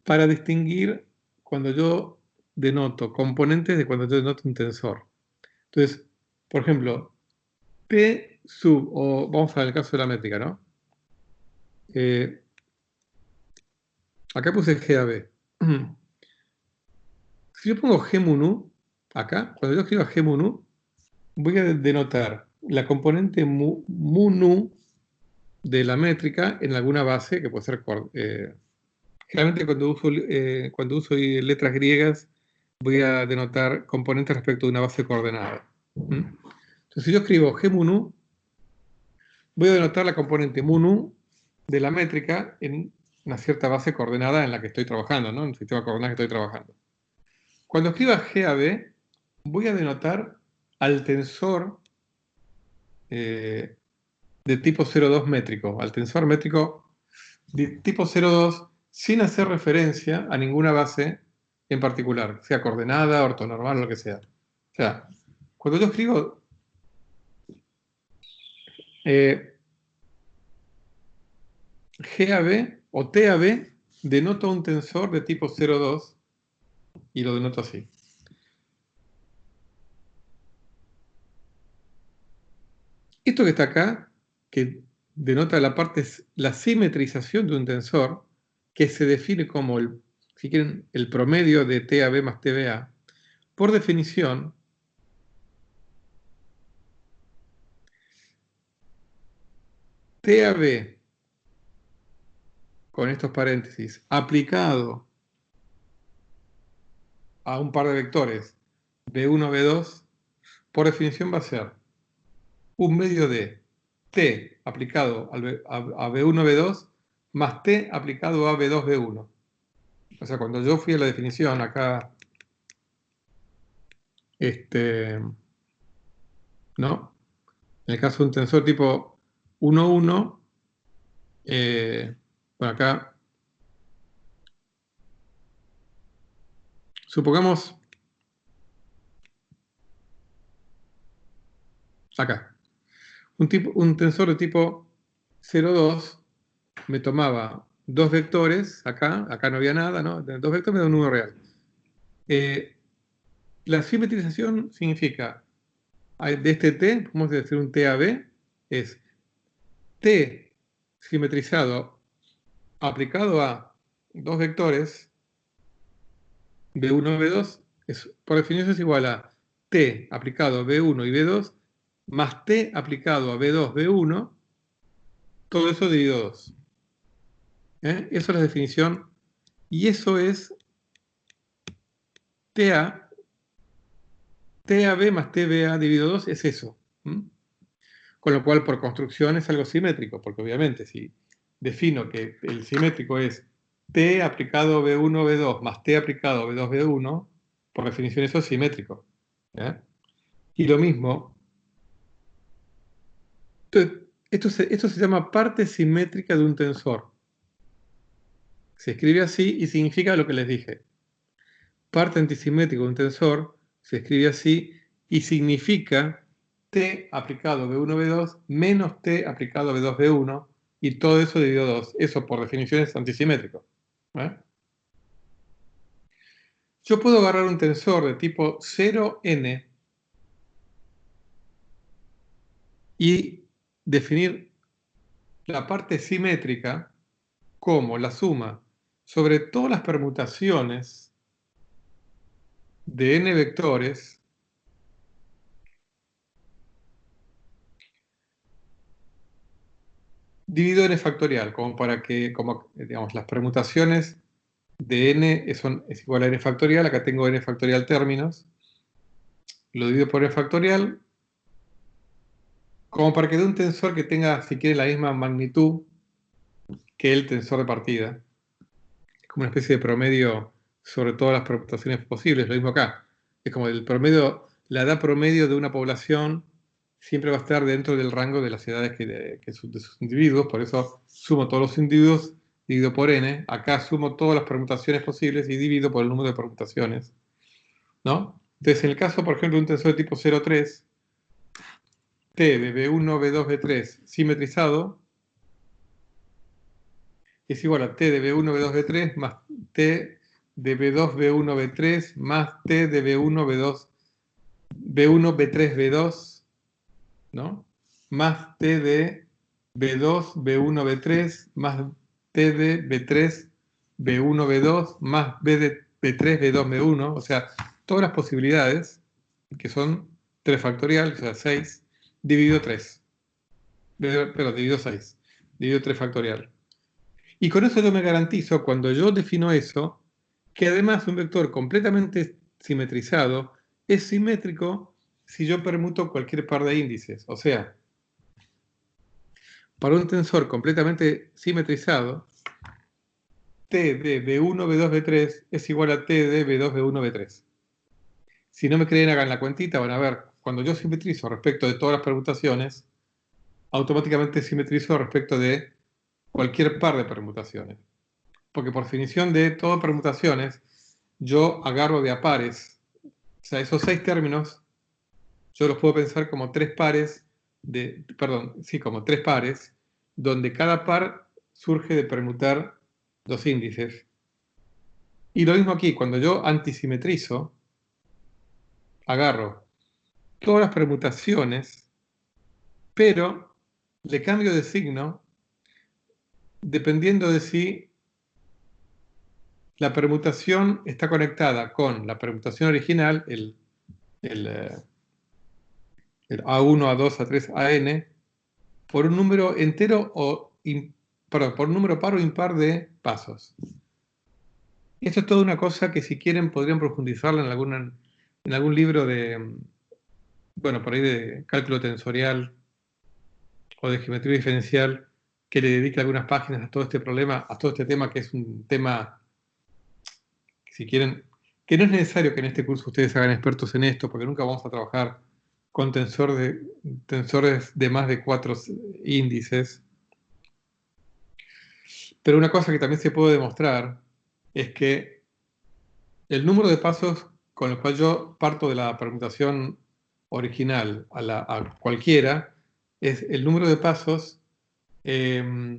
para distinguir cuando yo denoto componentes de cuando yo denoto un tensor. Entonces, por ejemplo, P sub, o vamos a ver el caso de la métrica, ¿no? Acá puse GAB. Si yo pongo G mu nu, acá, cuando yo escriba G mu nu, voy a denotar la componente mu nu de la métrica en alguna base, que puede ser... generalmente cuando uso letras griegas, voy a denotar componentes respecto de una base coordenada. Entonces, si yo escribo G mu nu, voy a denotar la componente mu nu de la métrica en una cierta base coordenada en la que estoy trabajando, ¿no? En el sistema de coordenadas que estoy trabajando. Cuando escriba GAB, voy a denotar al tensor de tipo 0,2 métrico, al tensor métrico de tipo 0,2 sin hacer referencia a ninguna base en particular, sea coordenada, ortonormal, lo que sea. O sea, cuando yo escribo GAB o TAB, denoto un tensor de tipo 0,2 y lo denoto así. Esto que está acá, que denota la simetrización de un tensor, que se define como, si quieren, el promedio de TAB más TBA, por definición, TAB, con estos paréntesis, aplicado a un par de vectores, B1, B2, por definición va a ser un medio de T aplicado a B1, B2, más T aplicado a B2, B1. O sea, cuando yo fui a la definición acá, ¿no? En el caso de un tensor tipo 1, 1, bueno, acá, supongamos, acá, un tensor de tipo 0, 2 me tomaba dos vectores, acá no había nada, ¿no? Dos vectores me da un número real. La simetrización significa, de este T, vamos a decir un TAB, es T simetrizado aplicado a dos vectores, B1, B2, por definición es igual a T aplicado a B1 y B2, más T aplicado a B2, B1, todo eso dividido 2. Eso es la definición, y eso es TAB más TBA dividido 2, es eso. Con lo cual, por construcción, es algo simétrico, porque obviamente si defino que el simétrico es T aplicado a B1, B2 más T aplicado a B2, B1, por definición eso es simétrico. Y lo mismo, esto se llama parte simétrica de un tensor. Se escribe así y significa lo que les dije. Parte antisimétrica de un tensor se escribe así y significa T aplicado a B1, B2 menos T aplicado a B2, B1 y todo eso dividido 2. Eso por definición es antisimétrico. Yo puedo agarrar un tensor de tipo 0n y definir la parte simétrica como la suma sobre todas las permutaciones de n vectores dividido n factorial, como para que, digamos, las permutaciones de n es igual a n factorial. Acá tengo n factorial términos, lo divido por n factorial, como para que dé un tensor que tenga, si quiere, la misma magnitud que el tensor de partida. Es como una especie de promedio sobre todas las permutaciones posibles, lo mismo acá. Es como el promedio, la edad promedio de una población siempre va a estar dentro del rango de las edades de sus individuos, por eso sumo todos los individuos, divido por n, acá sumo todas las permutaciones posibles y divido por el número de permutaciones, ¿no? Entonces, en el caso, por ejemplo, de un tensor de tipo 0,3, T de B1, B2, B3 simetrizado es igual a T de B1, B2, B3 más T de B2, B1, B3 más T de B1, B2, B1, B3, B2, ¿no? Más T de B2, B1, B3 más T de B3, B1, B2 más B de B3, B2, B1, o sea, todas las posibilidades que son 3 factorial, o sea, 6, dividido 3. Pero dividido 6, dividido 3 factorial. Y con eso yo me garantizo, cuando yo defino eso, que además un vector completamente simetrizado es simétrico si yo permuto cualquier par de índices. O sea, para un tensor completamente simetrizado, T de B1, B2, B3 es igual a T de B2, B1, B3. Si no me creen, hagan la cuentita, van a ver, cuando yo simetrizo respecto de todas las permutaciones, automáticamente simetrizo respecto de cualquier par de permutaciones. Porque por definición de todas permutaciones, yo agarro de a pares. O sea, esos 6 términos, yo los puedo pensar como 3 pares, como 3 pares, donde cada par surge de permutar 2 índices. Y lo mismo aquí, cuando yo antisimetrizo, agarro todas las permutaciones, pero le cambio de signo dependiendo de si la permutación está conectada con la permutación original, el A1, A2, A3, AN, por un número entero por un número par o impar de pasos. Esto es toda una cosa que si quieren podrían profundizarla en algún libro de, bueno, por ahí de cálculo tensorial o de geometría diferencial, que le dedique algunas páginas a todo este problema, a todo este tema, que es un tema, si quieren, que no es necesario que en este curso ustedes hagan expertos en esto, porque nunca vamos a trabajar con tensores de más de 4 índices. Pero una cosa que también se puede demostrar es que el número de pasos con el cual yo parto de la permutación original a cualquiera es el número de pasos que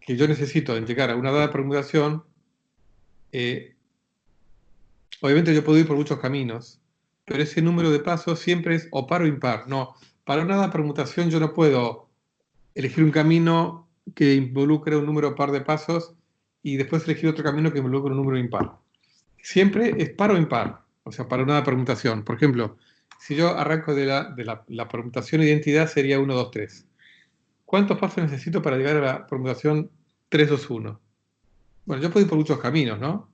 yo necesito en llegar a una dada permutación. Obviamente yo puedo ir por muchos caminos, pero ese número de pasos siempre es o par o impar. No, para una dada permutación yo no puedo elegir un camino que involucre un número par de pasos y después elegir otro camino que involucre un número impar. Siempre es par o impar, o sea, para una permutación. Por ejemplo, si yo arranco de la permutación identidad sería 1, 2, 3. ¿Cuántos pasos necesito para llegar a la permutación 3, 2, 1? Bueno, yo puedo ir por muchos caminos, ¿no?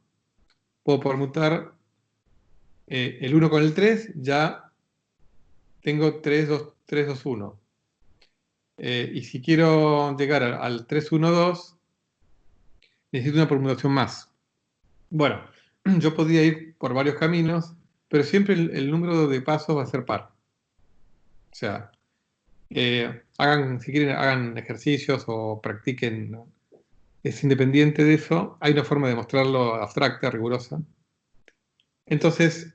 Puedo permutar el 1 con el 3, ya tengo 3, 2, 3, 2, 1. Y si quiero llegar al 3, 1, 2, necesito una permutación más. Bueno, yo podría ir por varios caminos, pero siempre el número de pasos va a ser par. O sea, si quieren, hagan ejercicios o practiquen, ¿no? Es independiente de eso. Hay una forma de mostrarlo abstracta, rigurosa. Entonces,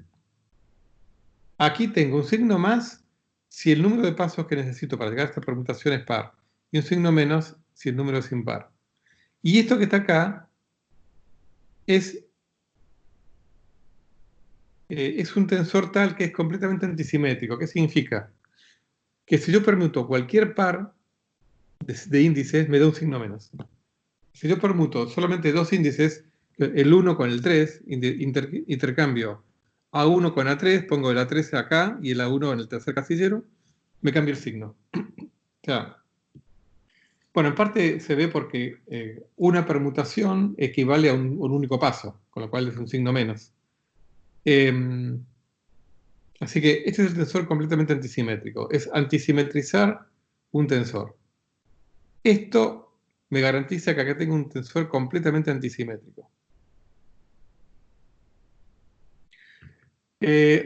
aquí tengo un signo más si el número de pasos que necesito para llegar a esta permutación es par, y un signo menos si el número es impar. Y esto que está acá es un tensor tal que es completamente antisimétrico. ¿Qué significa? Que si yo permuto cualquier par de índices, me da un signo menos. Si yo permuto solamente 2 índices, el 1 con el 3, intercambio A1 con A3, pongo el A3 acá y el A1 en el tercer casillero, me cambia el signo. O sea, bueno, en parte se ve porque una permutación equivale a un único paso, con lo cual es un signo menos. Así que este es el tensor completamente antisimétrico. Es antisimetrizar un tensor. Esto me garantiza que acá tengo un tensor completamente antisimétrico.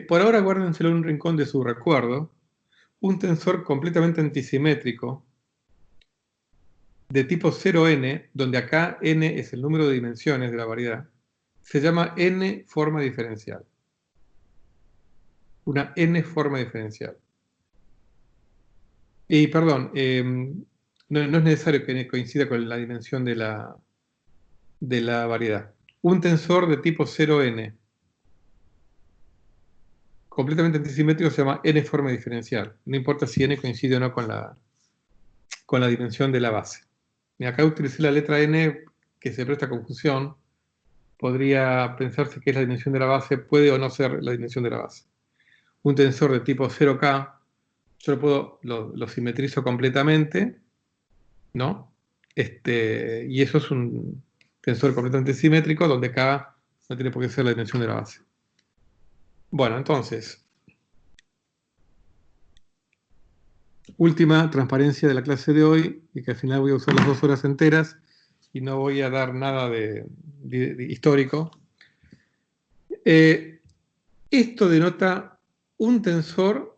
Por ahora guárdenselo en un rincón de su recuerdo. Un tensor completamente antisimétrico de tipo 0n, donde acá n es el número de dimensiones de la variedad, se llama n forma diferencial. Una n forma diferencial. Y perdón, no es necesario que coincida con la dimensión de la variedad. Un tensor de tipo 0n, completamente antisimétrico, se llama n forma diferencial. No importa si n coincide o no con la dimensión de la base. Y acá utilicé la letra n que se presta a confusión. Podría pensarse que es la dimensión de la base, puede o no ser la dimensión de la base. Un tensor de tipo 0K, yo lo simetrizo completamente, ¿no? Y eso es un tensor completamente simétrico, donde K no tiene por qué ser la dimensión de la base. Bueno, entonces, última transparencia de la clase de hoy, y que al final voy a usar las 2 horas enteras, y no voy a dar nada de histórico. Esto denota un tensor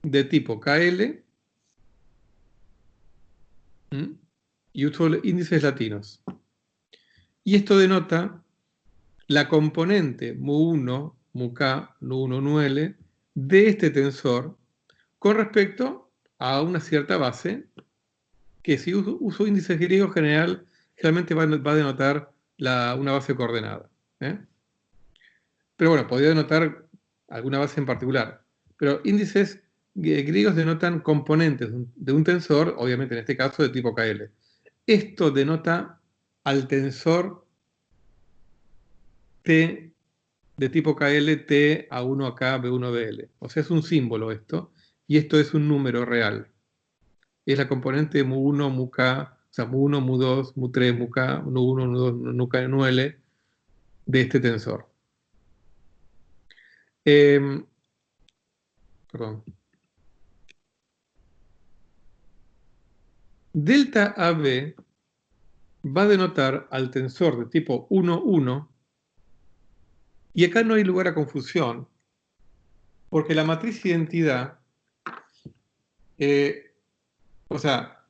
de tipo KL y uso índices latinos. Y esto denota la componente mu1, mu-K, nu1, nu-L de este tensor con respecto a una cierta base que si uso índices griegos generalmente va a denotar una base coordenada. Pero bueno, podría denotar alguna base en particular. Pero índices griegos denotan componentes de un tensor, obviamente en este caso de tipo KL. Esto denota al tensor T de tipo KL, T A1AK, B1BL. O sea, es un símbolo esto, y esto es un número real. Es la componente mu1, mu-K, o sea, mu1, mu2, mu3, mu-K, nu1, nu2, nu-K, nu-L de este tensor. Perdón. Delta AB va a denotar al tensor de tipo 1, 1, y acá no hay lugar a confusión, porque la matriz identidad, o sea,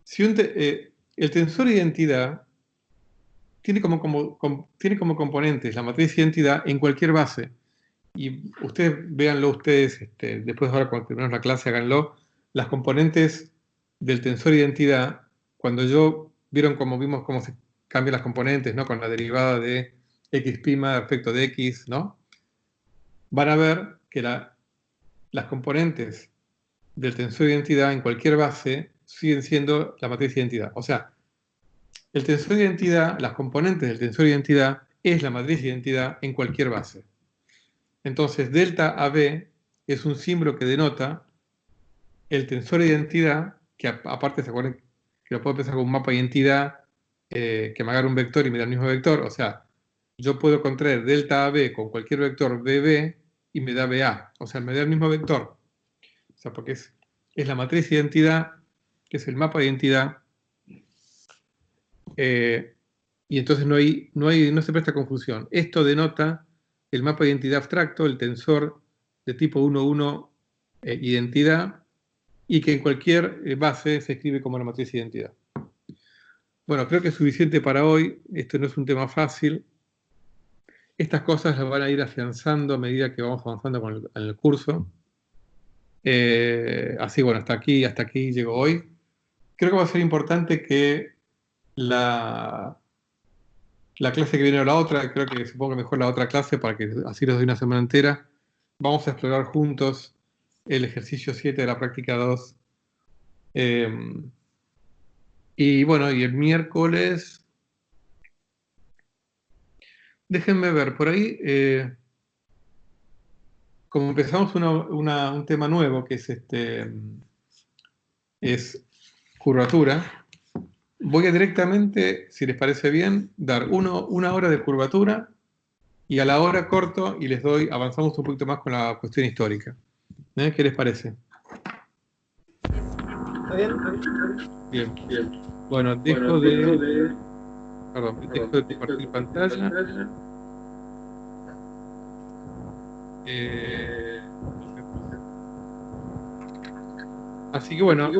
si el tensor identidad tiene como componentes la matriz identidad en cualquier base. Y ustedes véanlo ustedes, después ahora cuando terminemos la clase, háganlo. Las componentes del tensor identidad, vieron cómo vimos cómo se cambian las componentes, ¿no? Con la derivada de x' respecto de x, ¿no? Van a ver que las componentes del tensor de identidad en cualquier base siguen siendo la matriz de identidad. O sea, el tensor de identidad, las componentes del tensor de identidad es la matriz de identidad en cualquier base. Entonces, delta AB es un símbolo que denota el tensor de identidad, que aparte se acuerdan que lo puedo pensar como un mapa de identidad que me agarra un vector y me da el mismo vector. O sea, yo puedo contraer delta AB con cualquier vector BB y me da BA. O sea, me da el mismo vector. O sea, porque es la matriz de identidad, que es el mapa de identidad. Y entonces no se presta confusión. Esto denota el mapa de identidad abstracto, el tensor de tipo 1,1 identidad, y que en cualquier base se escribe como la matriz de identidad. Bueno, creo que es suficiente para hoy. Esto no es un tema fácil. Estas cosas las van a ir afianzando a medida que vamos avanzando en el curso. Así, bueno, hasta aquí llego hoy. Creo que va a ser importante que la clase que viene o la otra, supongo que mejor la otra clase para que así les doy una semana entera. Vamos a explorar juntos el ejercicio 7 de la práctica 2. Y bueno, y el miércoles, déjenme ver, por ahí, como empezamos un tema nuevo, que es curvatura, voy a directamente, si les parece bien, dar una hora de curvatura y a la hora corto y avanzamos un poquito más con la cuestión histórica. ¿Qué les parece? ¿Está bien? Bien, bien. Bueno, dejo de compartir pantalla. Así que bueno,